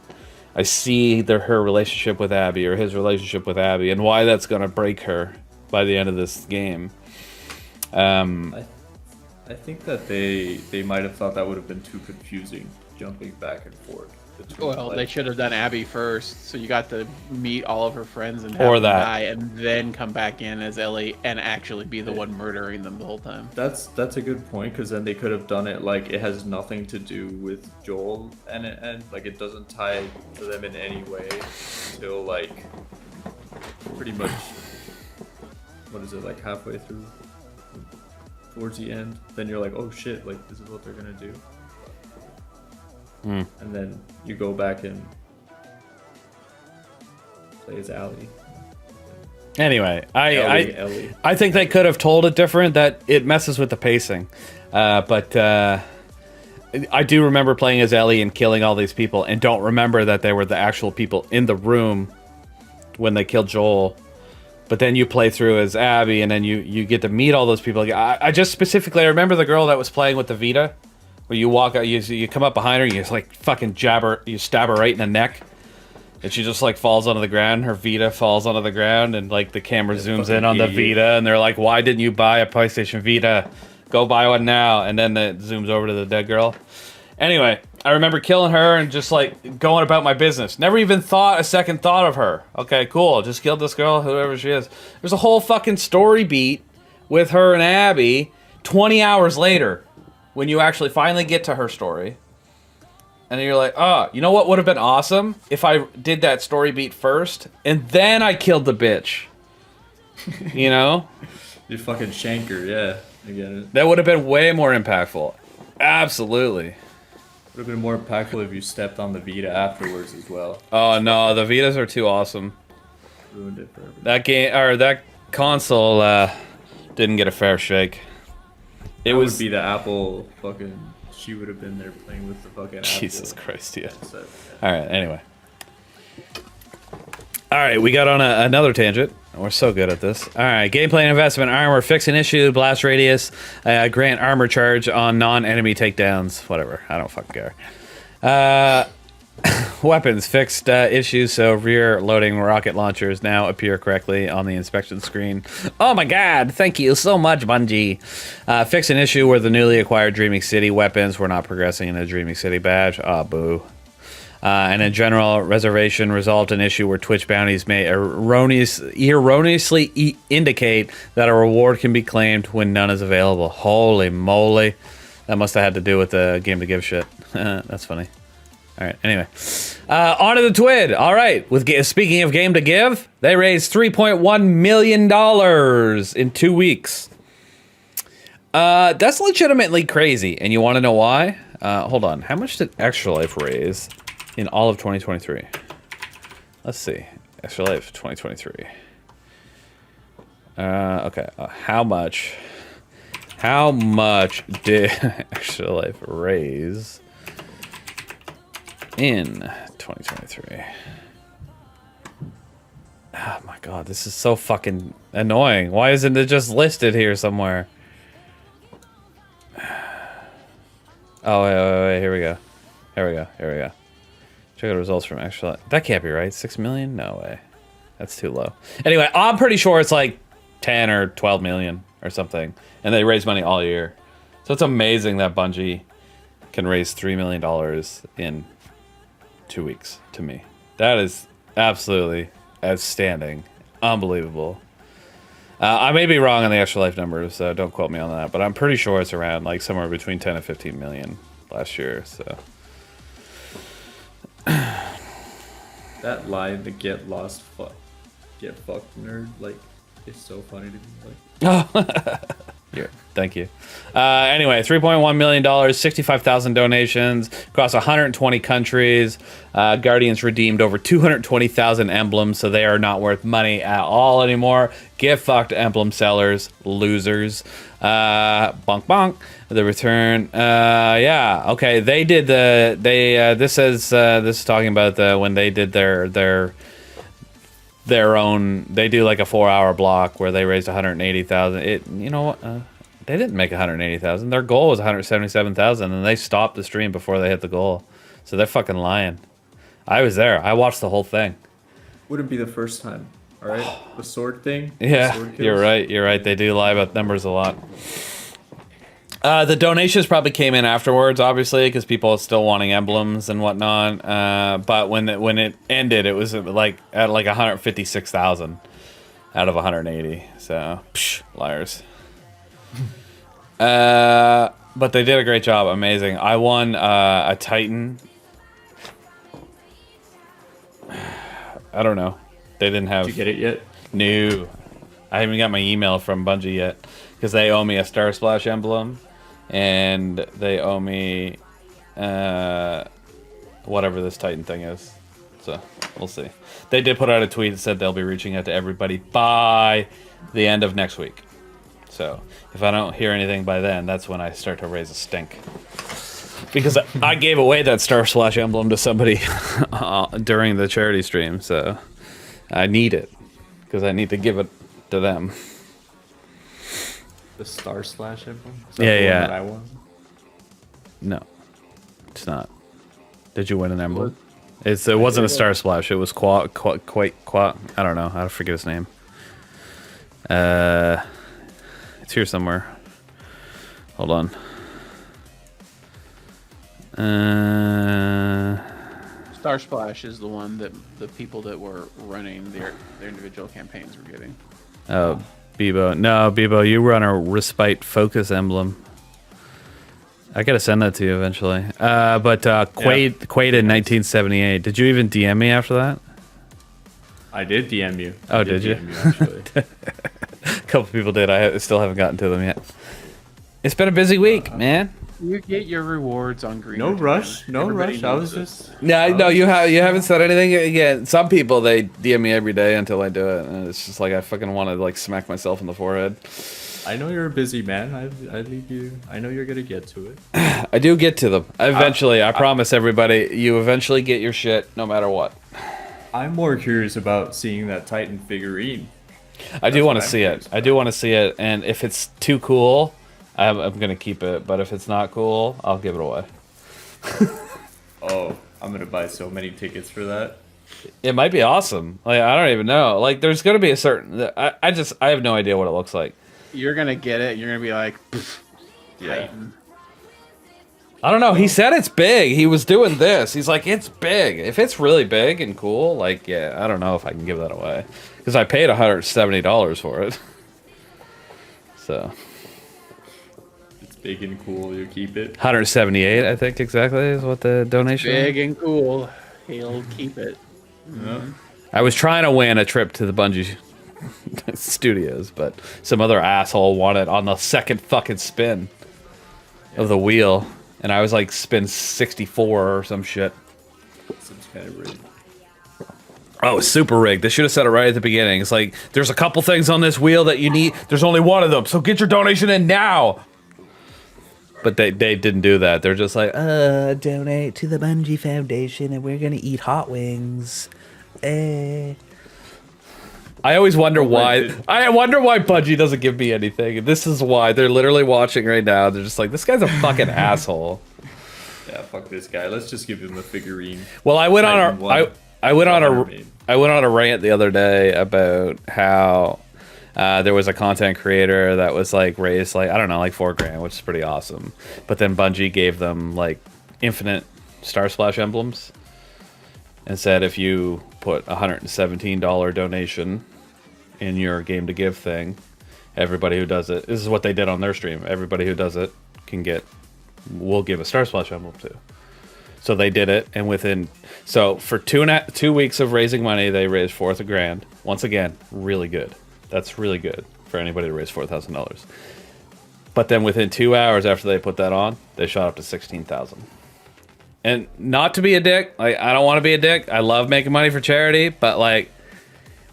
I see her relationship with Abby, or his relationship with Abby, and why that's gonna break her by the end of this game. I think that they might have thought that would have been too confusing, jumping back and forth. Well, they should have done Abby first, so you got to meet all of her friends and have them die, and then come back in as Ellie and actually be the one murdering them the whole time. That's a good point, because then they could have done it like it has nothing to do with Joel, and like it doesn't tie to them in any way until like pretty much, what is it, like halfway through, towards the end. Then you're like, oh shit, like this is what they're gonna do. And then you go back and play as Ellie. Anyway, Ellie. I think they could have told it different. That it messes with the pacing, but I do remember playing as Ellie and killing all these people, and don't remember that they were the actual people in the room when they killed Joel. But then you play through as Abby, and then you get to meet all those people. I just specifically, I remember the girl that was playing with the Vita, where you walk out, you come up behind her, and you just like fucking you stab her right in the neck, and she just like falls onto the ground. Her Vita falls onto the ground, and like the camera zooms in on the Vita, and they're like, "Why didn't you buy a PlayStation Vita? Go buy one now!" And then it zooms over to the dead girl. Anyway, I remember killing her and just like going about my business. Never even thought a second thought of her. Okay, cool. Just killed this girl, whoever she is. There's a whole fucking story beat with her and Abby 20 hours later when you actually finally get to her story. And then you're like, oh, you know what would have been awesome? If I did that story beat first and then I killed the bitch. You know? You fucking shanker, yeah. I get it. That would have been way more impactful. Absolutely. Would have been more impactful if you stepped on the Vita afterwards as well. Oh no, the Vitas are too awesome. Ruined it for everyone. That game, or that console, didn't get a fair shake. It would be the Apple fucking. She would have been there playing with the fucking. Jesus Apple Christ, yeah. set, yeah. All right. Anyway. All right, we got on another tangent. We're so good at this. All right, gameplay and investment, armor, fix an issue, blast radius, grant armor charge on non-enemy takedowns, whatever. I don't fucking care. Weapons, fixed issues, so rear loading rocket launchers now appear correctly on the inspection screen. Oh my god, thank you so much, Bungie. Fix an issue where the newly acquired Dreaming City weapons were not progressing in the Dreaming City badge. Ah, boo. And in general, reservation resolved an issue where Twitch bounties may erroneously indicate that a reward can be claimed when none is available. Holy moly. That must have had to do with the game to give shit. That's funny. All right, anyway. On to the Twid. All right, speaking of game to give, they raised $3.1 million in 2 weeks. That's legitimately crazy, and you want to know why? Hold on. How much did Extra Life raise in all of 2023? Let's see. Extra Life 2023. Okay. How much did Extra Life raise in 2023? Oh my god, this is so fucking annoying. Why isn't it just listed here somewhere? Oh, wait, here we go. Check out the results from Extra Life. That can't be right. 6 million? No way. That's too low. Anyway, I'm pretty sure it's like 10 or 12 million or something. And they raise money all year. So it's amazing that Bungie can raise $3 million in 2 weeks to me. That is absolutely outstanding. Unbelievable. I may be wrong on the Extra Life numbers, so don't quote me on that. But I'm pretty sure it's around like somewhere between 10 and 15 million last year. So that line, the get lost, get fucked nerd, like, it's so funny to me. Like, yeah, thank you. Anyway, $3.1 million, 65,000 donations across 120 countries. Guardians redeemed over 220,000 emblems, so they are not worth money at all anymore. Get fucked, emblem sellers, losers. Bonk bonk. The return. Yeah. Okay. They did the. This is talking about when they did their own. They do like a 4-hour block where they raised 180,000. You know what? They didn't make 180,000. Their goal was 177,000, and they stopped the stream before they hit the goal. So they're fucking lying. I was there. I watched the whole thing. Wouldn't be the first time. All right, the sword thing. Yeah, sword you're right. You're right. They do lie about numbers a lot. The donations probably came in afterwards, obviously, because people are still wanting emblems and whatnot. But when it ended, it was like at like 156,000 out of 180. So, liars. But they did a great job. Amazing. I won a Titan. I don't know. They didn't have. Did you get it yet? No. I haven't got my email from Bungie yet because they owe me a Star Splash emblem, and they owe me whatever this Titan thing is. So we'll see. They did put out a tweet that said they'll be reaching out to everybody by the end of next week. So if I don't hear anything by then, that's when I start to raise a stink. Because I gave away that Star Splash emblem to somebody during the charity stream, so I need it. Because I need to give it to them. The Star Slash emblem? Yeah. That I won? No, it's not. Did you win an emblem? It wasn't a Star Splash. It was Qua. I don't know. I forget his name. It's here somewhere. Hold on. Star Splash is the one that the people that were running their individual campaigns were getting. Oh, Bebo. No, Bebo, you run a Respite Focus emblem. I gotta send that to you eventually. But Quaid in 1978. Did you even DM me after that? I did DM you. Oh, did you? DM you, actually. A couple people did. I still haven't gotten to them yet. It's been a busy week, man. You get your rewards on green. No rush. No rush. I was just... No, you haven't said anything yet. Some people, they DM me every day until I do it, and it's just like I fucking want to like smack myself in the forehead. I know you're a busy man. I leave you. I know you're gonna get to it. I do get to them eventually. I promise everybody. You eventually get your shit, no matter what. I'm more curious about seeing that Titan figurine. I do want to see it. I do want to see it, and if it's too cool, I'm gonna keep it. But if it's not cool, I'll give it away. Oh, I'm gonna buy so many tickets for that. It might be awesome. Like I don't even know. Like there's gonna be a certain. I have no idea what it looks like. You're gonna get it. You're gonna be like, Yeah. Titan. I don't know. He said it's big. He was doing this. He's like, it's big. If it's really big and cool, like, yeah, I don't know if I can give that away. Because I paid $170 for it. So. It's big and cool. You keep it. 178, I think, exactly, is what the donation Big and cool. He'll keep it. Yeah. I was trying to win a trip to the Bungie studios, but some other asshole won it on the second fucking spin of the wheel. And I was like, spin 64 or some shit. Seems kind of rigged. Oh, it's super rigged. They should have said it right at the beginning. It's like, there's a couple things on this wheel that you need. There's only one of them, so get your donation in now. But they didn't do that. They're just like, donate to the Bungie Foundation and we're going to eat hot wings. I always wonder why. I wonder why Bungie doesn't give me anything. And this is why. They're literally watching right now. They're just like, this guy's a fucking asshole. Yeah, fuck this guy. Let's just give him the figurine. Well, I went on a rant the other day about how there was a content creator that was like raised like, I don't know, like $4,000, which is pretty awesome. But then Bungie gave them like infinite Star Splash emblems and said if you put $117 donation in your game to give thing, everybody who does it, this is what they did on their stream, everybody who does it will give a Star Splash emblem too. So they did it, and for 2 weeks of raising money, they raised $4,000. Once again, really good. That's really good for anybody to raise $4,000. But then within 2 hours after they put that on, they shot up to $16,000. And not to be a dick, like I don't want to be a dick. I love making money for charity, but like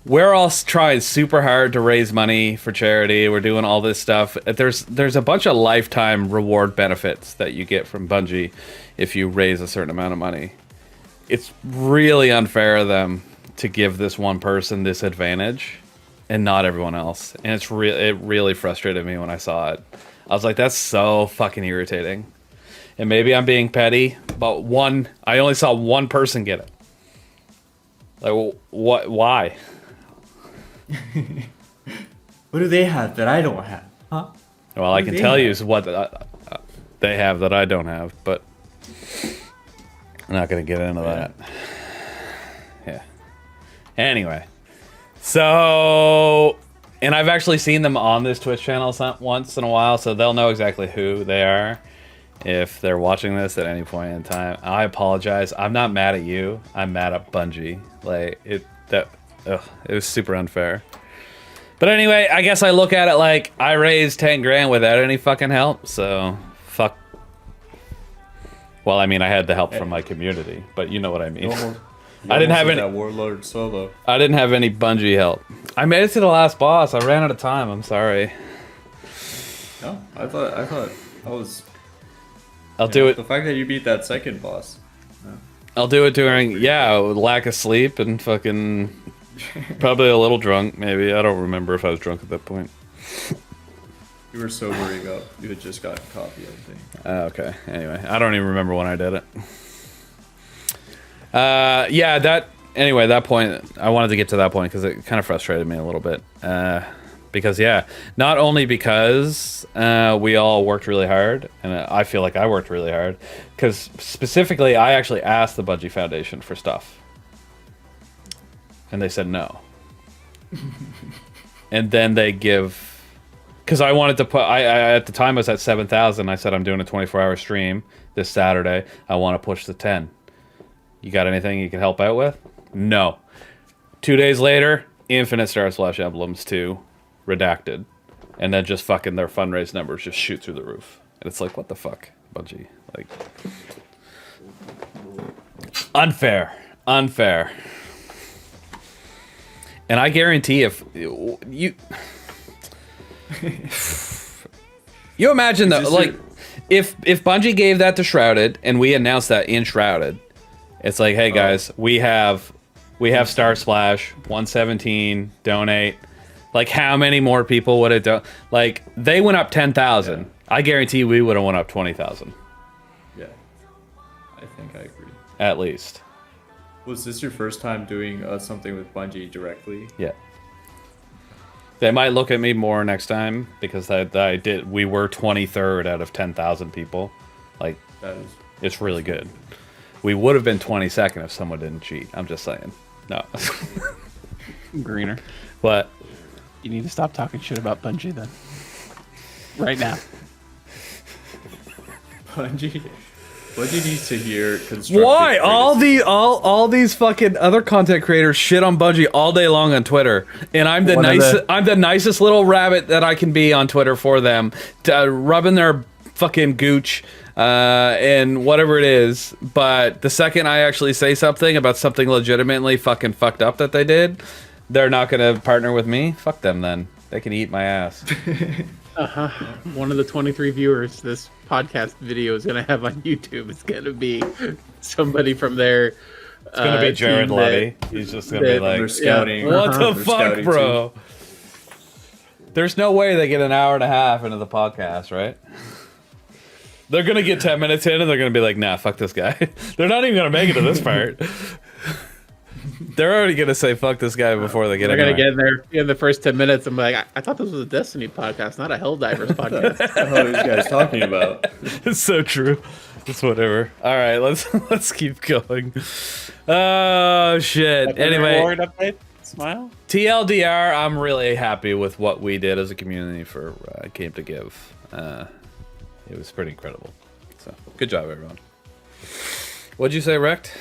we're all trying super hard to raise money for charity. We're doing all this stuff. There's a bunch of lifetime reward benefits that you get from Bungie if you raise a certain amount of money. It's really unfair of them to give this one person this advantage and not everyone else. And it really frustrated me when I saw it. I was like, that's so fucking irritating. And maybe I'm being petty, but I only saw one person get it. Like, what? Why? What do they have that I don't have? Huh? Well, I can tell you is what they have that I don't have, but I'm not going to get into that. Yeah. Anyway. So, and I've actually seen them on this Twitch channel once in a while, so they'll know exactly who they are if they're watching this at any point in time. I apologize. I'm not mad at you. I'm mad at Bungie. Like, it was super unfair. But anyway, I guess I look at it like I raised $10,000 without any fucking help, so fuck. Well, I mean, I had the help from my community, but you know what I mean. I didn't have any Warlord solo. I didn't have any Bungie help. I made it to the last boss. I ran out of time. I'm sorry. No, I thought I was. I'll do it. The fact that you beat that second boss. I'll do it during lack of sleep and fucking probably a little drunk. Maybe I don't remember if I was drunk at that point. You were sobering up. You had just gotten coffee, I think. Okay. Anyway, I don't even remember when I did it. That point, I wanted to get to that point because it kind of frustrated me a little bit. Because, not only because we all worked really hard, and I feel like I worked really hard, because specifically I actually asked the Bungie Foundation for stuff. And they said no. And then they give... Because I wanted to put... at the time I was at 7,000. I said I'm doing a 24-hour stream this Saturday. I want to push the 10. You got anything you can help out with? No. 2 days later, infinite Star Splash emblems too. Redacted, and then just fucking their fundraise numbers just shoot through the roof, and it's like, what the fuck, Bungie? Like, unfair. And I guarantee if you imagine that, like, if Bungie gave that to Shrouded and we announced that in Shrouded, it's like, hey guys, we have Star Splash 117, donate. Like, how many more people would it do? Like, they went up 10,000. Yeah. I guarantee we would have went up 20,000. Yeah. I think I agree. At least. Was this your first time doing something with Bungie directly? Yeah. They might look at me more next time because we were 23rd out of 10,000 people. Like, That is. It's really good. We would have been 22nd if someone didn't cheat. I'm just saying. No. Greener. But You need to stop talking shit about Bungie then. Right now. Bungie needs to hear constructive why criticism. all these fucking other content creators shit on Bungie all day long on Twitter, and I'm the nicest little rabbit that I can be on Twitter for them, rubbing their fucking gooch and whatever it is. But the second I actually say something about something legitimately fucking fucked up that they did, they're not gonna partner with me. Fuck them then. They can eat my ass. One of the 23 viewers this podcast video is going to have on YouTube is going to be somebody from their. It's gonna be Jared Levy. He's just gonna be like, They're scouting. "What the They're fuck, scouting bro?" There's no way they get an hour and a half into the podcast, right? They're gonna get 10 minutes in and they're gonna be like, "Nah, fuck this guy." They're not even gonna make it to this part. They're already gonna say "fuck this guy" before they get. They're gonna get in there in the first 10 minutes. I'm like, I thought this was a Destiny podcast, not a Helldivers podcast. What the hell are these guys talking about? It's so true. It's whatever. All right, let's keep going. Oh shit. Anyway, Reward update. Smile. TLDR, I'm really happy with what we did as a community for Game to Give. It was pretty incredible. So good job, everyone. What'd you say, Wrecked?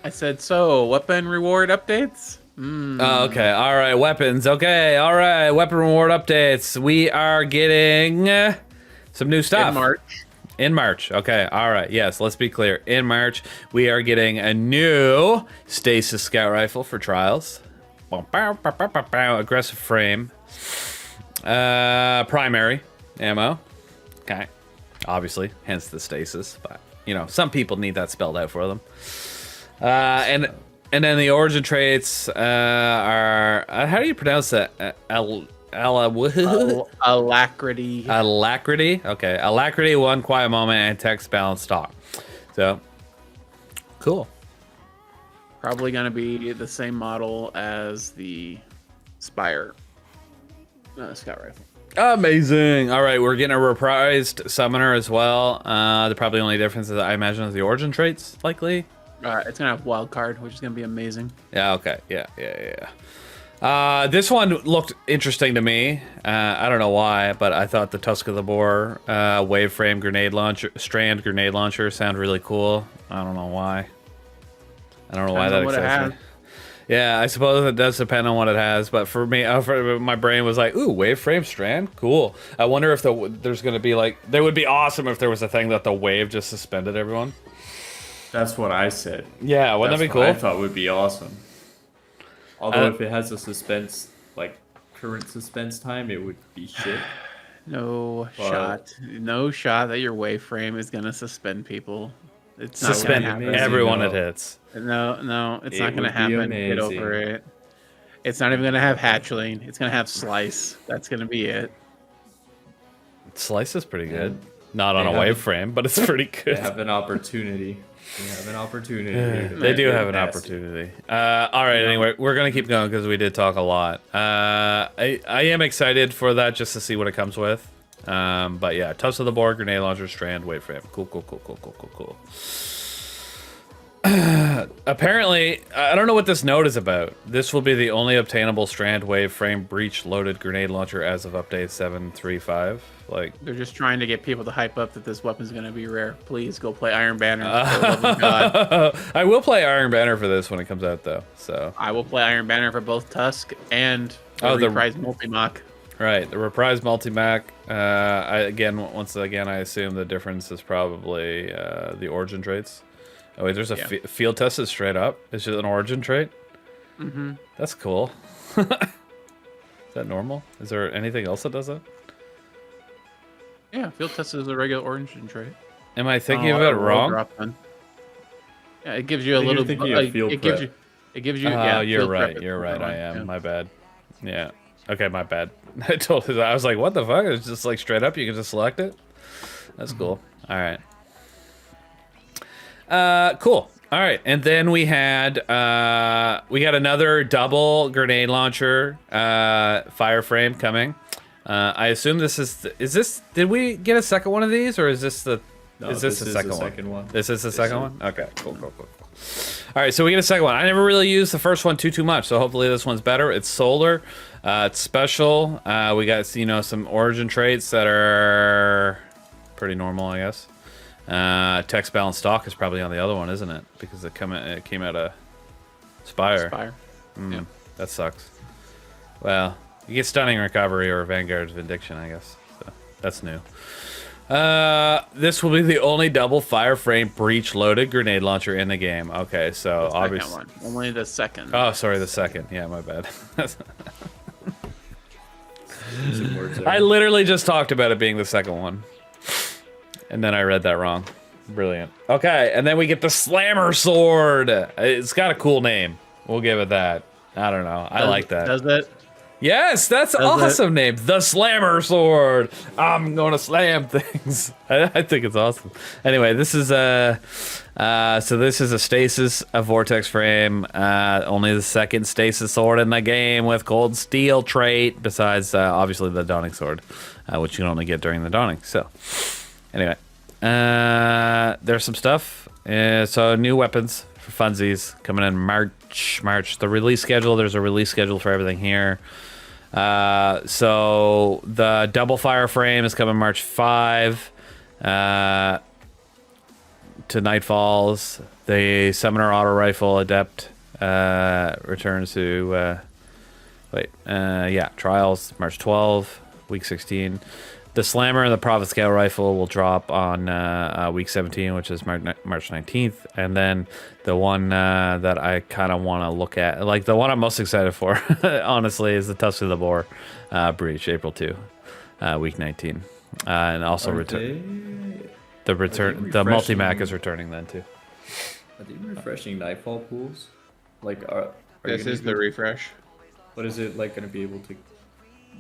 I said, so weapon reward updates. Oh, okay. All right. Weapons. Okay. All right. Weapon reward updates. We are getting some new stuff. In March. In March. Okay. All right. Yes. Let's be clear. In March, we are getting a new Stasis Scout Rifle for Trials. Aggressive frame. Primary ammo. Okay. Obviously. Hence the Stasis. But, you know, some people need that spelled out for them. And then the origin traits are how do you pronounce that? Alacrity. Alacrity. Okay, alacrity, one quiet moment, and text balance talk. So cool. Probably gonna be the same model as the Spire scout rifle. Amazing. All right, we're getting a reprised summoner as well. The probably only difference is I imagine is the origin traits likely. It's gonna have wild card, which is gonna be amazing. Yeah. Okay. Yeah. This one looked interesting to me. I don't know why, but I thought the Tusk of the Boar wave frame grenade launcher, strand grenade launcher, sound really cool. I don't know why. I don't know why that excites me. Yeah, I suppose it does depend on what it has, but for me, my brain was like, "Ooh, wave frame strand, cool." I wonder if there's gonna be like, that would be awesome if there was a thing that the wave just suspended everyone. That's what I said. Yeah, wouldn't that be cool? I thought would be awesome. Although if it has a suspense, like current suspense time, it would be shit. No shot that your wave frame is gonna suspend people. It's not Suspend gonna happen. everyone it hits. No, it's not gonna would be happen. Get amazing. over it. It's not even gonna have hatchling. It's gonna have slice. That's gonna be it. Slice is pretty good. Not on They a have wave a- frame, but it's pretty They good. have an opportunity. They have an opportunity. They do have an Nasty. opportunity. All right, anyway, we're going to keep going because we did talk a lot. I am excited for that just to see what it comes with. But yeah, Tusk of the Boar, grenade launcher, strand, wave frame. Cool. Apparently, I don't know what this note is about. This will be the only obtainable strand, wave frame, breach, loaded grenade launcher as of update 7.3.5. Like, They're just trying to get people to hype up that this weapon's gonna be rare. Please go play Iron Banner. For the love of God. I will play Iron Banner for this when it comes out, though. So I will play Iron Banner for both Tusk and Oh, the- reprise multi-mock. right, the reprise multi-mac. Once again, I assume the difference is probably the origin traits. Oh wait, there's a field test is straight up. It's just an origin trait. Mm-hmm. That's cool. Is that normal? Is there anything else that does that? Yeah, field test is a regular origin trait. Am I thinking of it wrong? Yeah, it gives you a I think you're little. thinking of field it gives prep. you. It gives you. Oh, Yeah, you're field prep right. is You're the right. one, I am. yeah. My bad. Yeah. Okay, my bad. I totally. I was like, what the fuck? It's just like straight up. You can just select it. That's cool. All right. Cool. All right, and then we had we got another double grenade launcher fire frame coming. I assume this is this. Did we get a second one of these, or is this the No, Is this the second one? second one? This is the second one? Okay, cool. All right, so we get a second one. I never really used the first one too much, so hopefully this one's better. It's solar. It's special. We got, some origin traits that are pretty normal, I guess. Text balance stock is probably on the other one, isn't it? Because it came out of Spire. Yeah. That sucks. Well, you get stunning recovery or Vanguard's Vindication, I guess. So that's new. This will be the only double fireframe breach loaded grenade launcher in the game. Okay, so obviously only the second. Oh, sorry, the second. Yeah, my bad. I literally just talked about it being the second one, and then I read that wrong. Brilliant. Okay, and then we get the Slammer Sword. It's got a cool name. We'll give it that. I don't know. I like that. Does it? Yes, that's awesome name. The Slammer Sword. I'm gonna slam things. I think it's awesome. Anyway, this is so this is a stasis, a vortex frame. Only the second stasis sword in the game with cold steel trait, besides obviously the Dawning Sword, which you can only get during the Dawning. So, anyway, there's some stuff. So new weapons for funsies coming in March. The release schedule. There's a release schedule for everything here. So the double fire frame is coming March 5 to Nightfalls. The Summoner Auto Rifle Adept returns to Trials March 12, week 16. The Slammer and the Prophet Scale Rifle will drop on week 17, which is March 19th. And then the one that I kind of want to look at, like the one I'm most excited for, honestly, is the Tusk of the Boar Breach, April 2, week 19. And also the multi-mac is returning then too. Are they refreshing Nightfall pools? Like, This is the refresh. What is it like going to be able to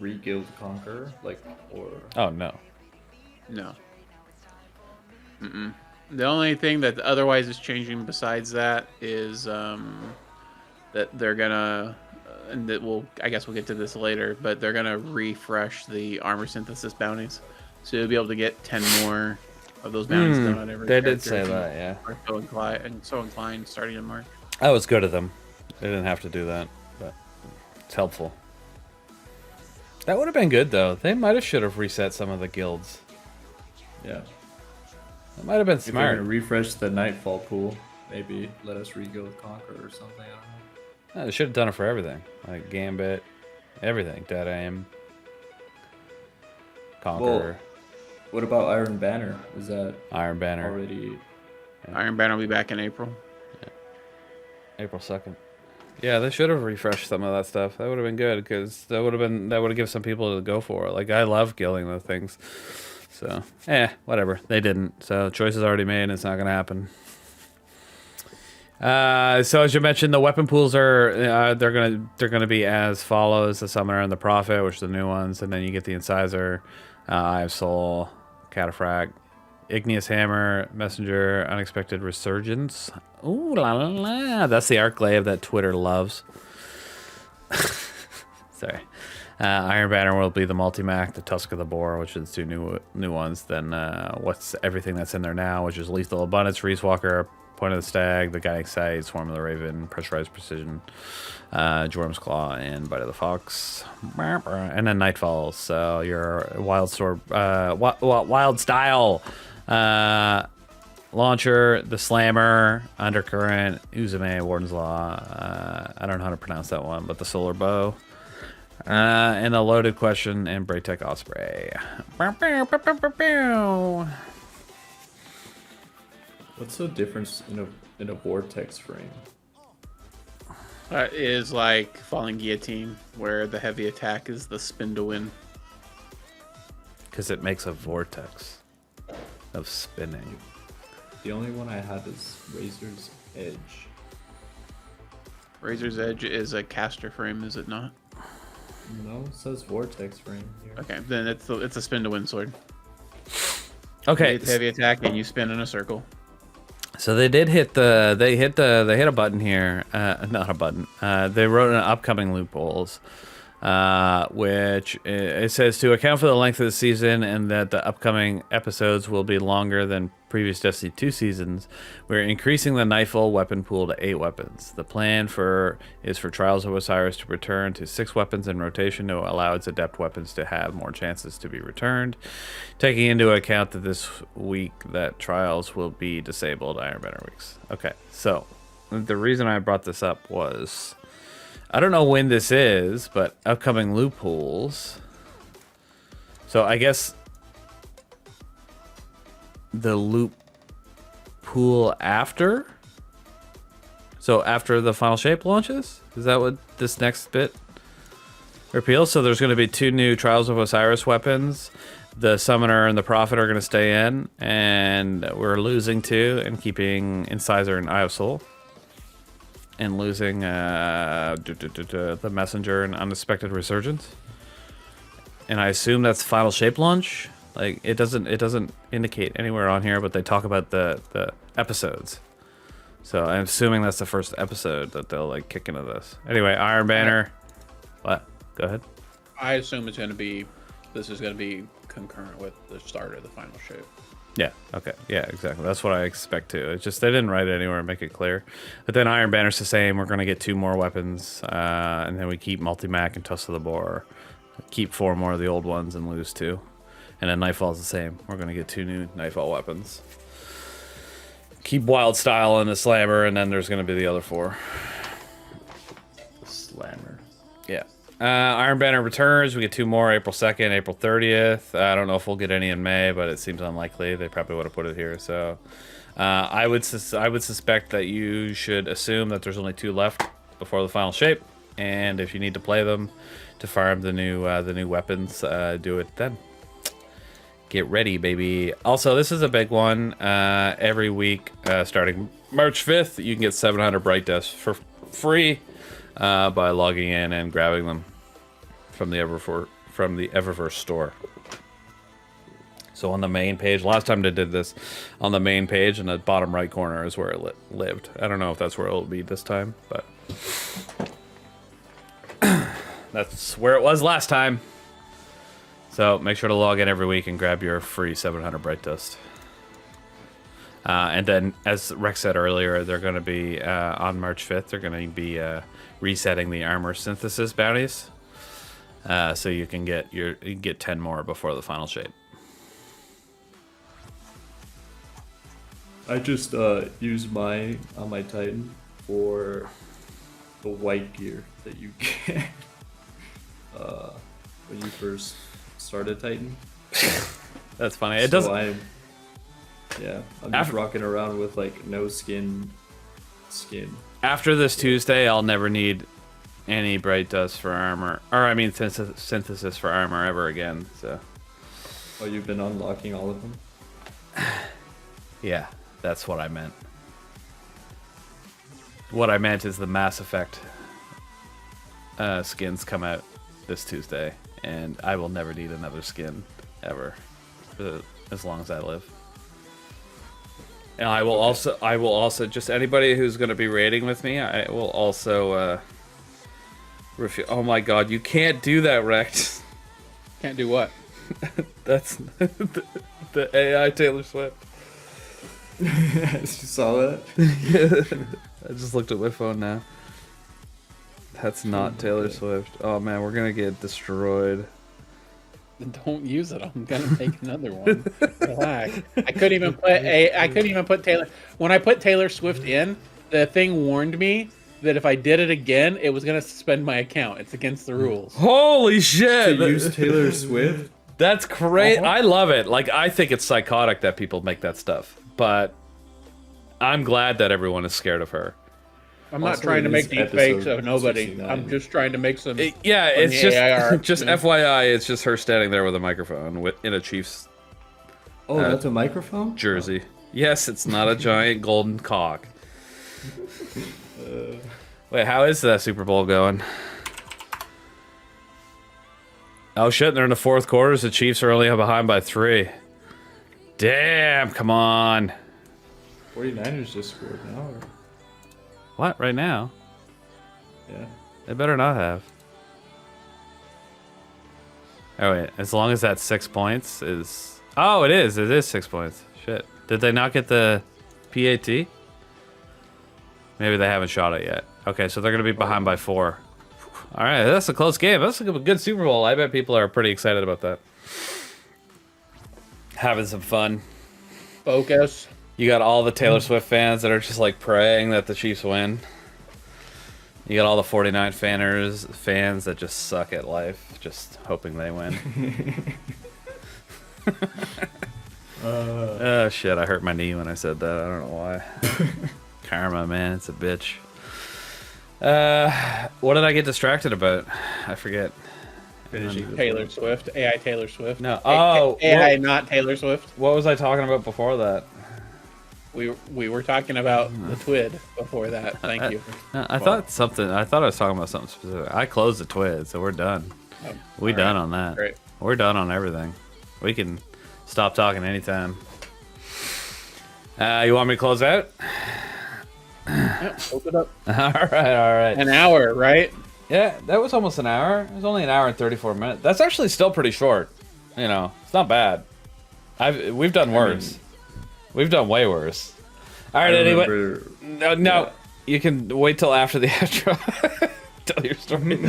re-guild Conqueror? Like, or... Oh, no. No. The only thing that otherwise is changing besides that is that they're gonna, and that I guess we'll get to this later, but they're gonna refresh the armor synthesis bounties, so you'll be able to get 10 more of those bounties done on every. They did say that, yeah. So inclined starting in March. That was good of them. They didn't have to do that, but it's helpful. That would have been good though. They might have should have reset some of the guilds. Yeah. That might have been If they're smart. gonna refresh the Nightfall pool, maybe let us re-guild Conqueror or something. I don't know. No, they should have done it for everything, like Gambit, everything. Dead Aim, Conqueror. Well, what about Iron Banner? Is that Iron Banner already? Iron Banner will be back in April. April 2nd. Yeah, they should have refreshed some of that stuff. That would have been good because that would have given some people to go for it. Like I love killing those things. So, whatever. They didn't. So, choice is already made and it's not going to happen. So as you mentioned, the weapon pools are they're gonna be as follows: the Summoner and the Prophet, which are the new ones, and then you get the Incisor, Eye of Soul, Cataphract, Igneous Hammer, Messenger, Unexpected Resurgence. Ooh la la la! That's the Arclave that Twitter loves. Sorry. Iron Banner will be the multi-mac, the Tusk of the Boar, which is two new ones. Then what's everything that's in there now, which is Lethal Abundance, Reese Walker, Point of the Stag, the Guiding Sight, Swarm of the Raven, Pressurized Precision, Jorm's Claw, and Bite of the Fox. And then Nightfalls. So your Wild Style Launcher, the Slammer, Undercurrent, Uzume, Warden's Law. I don't know how to pronounce that one, but the Solar Bow. And a Loaded Question and Braytech Osprey. What's the difference in a vortex frame? Is like Falling Guillotine, where the heavy attack is the spin to win. Because it makes a vortex of spinning. The only one I have is Razor's Edge. Razor's Edge is a caster frame, is it not? No, it says vortex frame here. Okay, then it's a spin to win sword. Okay, It's heavy attack and you spin in a circle. so they did hit a button here. Not a button. They wrote in upcoming loopholes. which it says to account for the length of the season and that the upcoming episodes will be longer than previous Destiny 2 seasons, we're increasing the Nightfall weapon pool to 8 weapons. The plan is for Trials of Osiris to return to 6 weapons in rotation to allow its adept weapons to have more chances to be returned, taking into account that this week that Trials will be disabled Iron Banner weeks. Okay, so the reason I brought this up was, I don't know when this is, but upcoming loot pools. So I guess the loot pool after? So after the final shape launches? Is that what this next bit repeals? So there's going to be 2 new Trials of Osiris weapons. The Summoner and the Prophet are going to stay in, and we're losing 2 and keeping Incisor and Eye of Soul. And losing the Messenger and Unexpected Resurgence. And I assume that's final shape launch. Like it doesn't indicate anywhere on here, but they talk about the episodes. So I'm assuming that's the first episode that they'll like kick into this. Anyway, Iron Banner. What? Go ahead. I assume it's going to be. This is going to be concurrent with the start of the final shape. Yeah, okay. Yeah, exactly. That's what I expect too. It's just they didn't write it anywhere and make it clear. But then Iron Banner's the same. We're going to get 2 more weapons. And then we keep Multi-Mac and Tusk of the Boar. Keep 4 more of the old ones and lose 2. And then Nightfall's the same. We're going to get 2 new Nightfall weapons. Keep Wild Style and the Slammer, and then there's going to be the other 4. Slammer. Yeah. Iron Banner returns. We get 2 more, April 2nd, April 30th. I don't know if we'll get any in May, but it seems unlikely. They probably would have put it here. So I would suspect that you should assume that there's only 2 left before the final shape. And if you need to play them to farm the new weapons, do it then. Get ready, baby. Also, this is a big one. Every week, starting March 5th, you can get 700 Bright Dust for free by logging in and grabbing them from the Eververse store. So on the main page, last time they did this, on the main page in the bottom right corner is where it lived. I don't know if that's where it'll be this time, but that's where it was last time. So make sure to log in every week and grab your free 700 Bright Dust. And then, as Rex said earlier, they're going to be, on March 5th, they're going to be resetting the armor synthesis bounties. So you can get 10 more before the final shape. I just used my Titan for the white gear that you get when you first started Titan. That's funny. It doesn't. I'm just rocking around with like no skin. After this Tuesday, I'll never need any Bright Dust for armor, or I mean synthesis for armor ever again. So. Oh, you've been unlocking all of them? Yeah, that's what I meant. What I meant is the Mass Effect skins come out this Tuesday, and I will never need another skin ever, as long as I live. And I will also just anybody who's going to be raiding with me, I will also oh my god, you can't do that, Wrecked. Can't do what? That's the AI Taylor Swift. You saw that? I just looked at my phone now. That's not Taylor Swift. Oh man, we're gonna get destroyed. Don't use it. I'm gonna make another one. Relax. I couldn't even put Taylor. When I put Taylor Swift in, the thing warned me that if I did it again, it was gonna suspend my account. It's against the rules. Holy shit! To use Taylor Swift? That's great. I love it. Like, I think it's psychotic that people make that stuff, but I'm glad that everyone is scared of her. I'm not trying to make deep fakes of nobody. 69. I'm just trying to make some. It's just FYI. It's just her standing there with a microphone in a Chiefs. Oh, that's a microphone? Jersey. Yes, it's not a giant golden cock. Wait, how is that Super Bowl going? Oh shit, they're in the fourth quarters. The Chiefs are only behind by 3. Damn, come on. 49ers just scored now, or? What, right now? Yeah. They better not have. Oh wait, as long as that's 6 points is. Oh, it is. It is 6 points. Shit. Did they not get the PAT? Maybe they haven't shot it yet. Okay, so they're gonna be behind by 4. All right, that's a close game. That's a good Super Bowl. I bet people are pretty excited about that. Having some fun. Focus. You got all the Taylor Swift fans that are just like praying that the Chiefs win. You got all the 49 fans that just suck at life, just hoping they win. Oh shit, I hurt my knee when I said that. I don't know why. Karma, man, it's a bitch. What did I get distracted about? I forget. Finishing Taylor Swift. AI Taylor Swift. No. Oh. AI not Taylor Swift. What was I talking about before that? We were talking about the TWID before that. Thank you. I thought I was talking about something specific. I closed the TWID, so we're done. We done on that. Great. We're done on everything. We can stop talking anytime. You want me to close out? Yeah, open up. All right. An hour, right? Yeah, that was almost an hour. It was only an hour and 34 minutes. That's actually still pretty short. You know, it's not bad. We've done worse. We've done way worse. All right, anyway. No, yeah. You can wait till after the outro. Tell your story.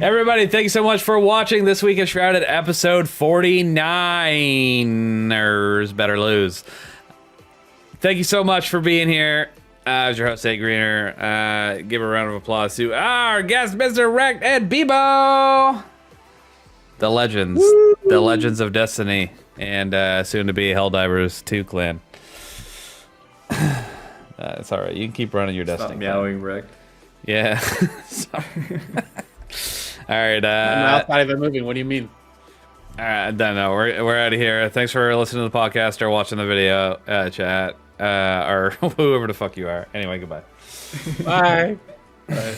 Everybody, thank you so much for watching this week of Shrouded, episode 49ers Better Lose. Thank you so much for being here. I was your host, AGreener. Give a round of applause to our guest, Mr. Wrecked Bebo. The legends. Woo! The legends of Destiny. And soon to be Helldivers 2 clan. It's alright. You can keep running your Destiny. Stop meowing, Wrecked. Yeah. Alright. I'm outside of it moving. What do you mean? Alright, no, we're out of here. Thanks for listening to the podcast or watching the video, chat. Or whoever the fuck you are. Anyway, goodbye. Bye. Bye.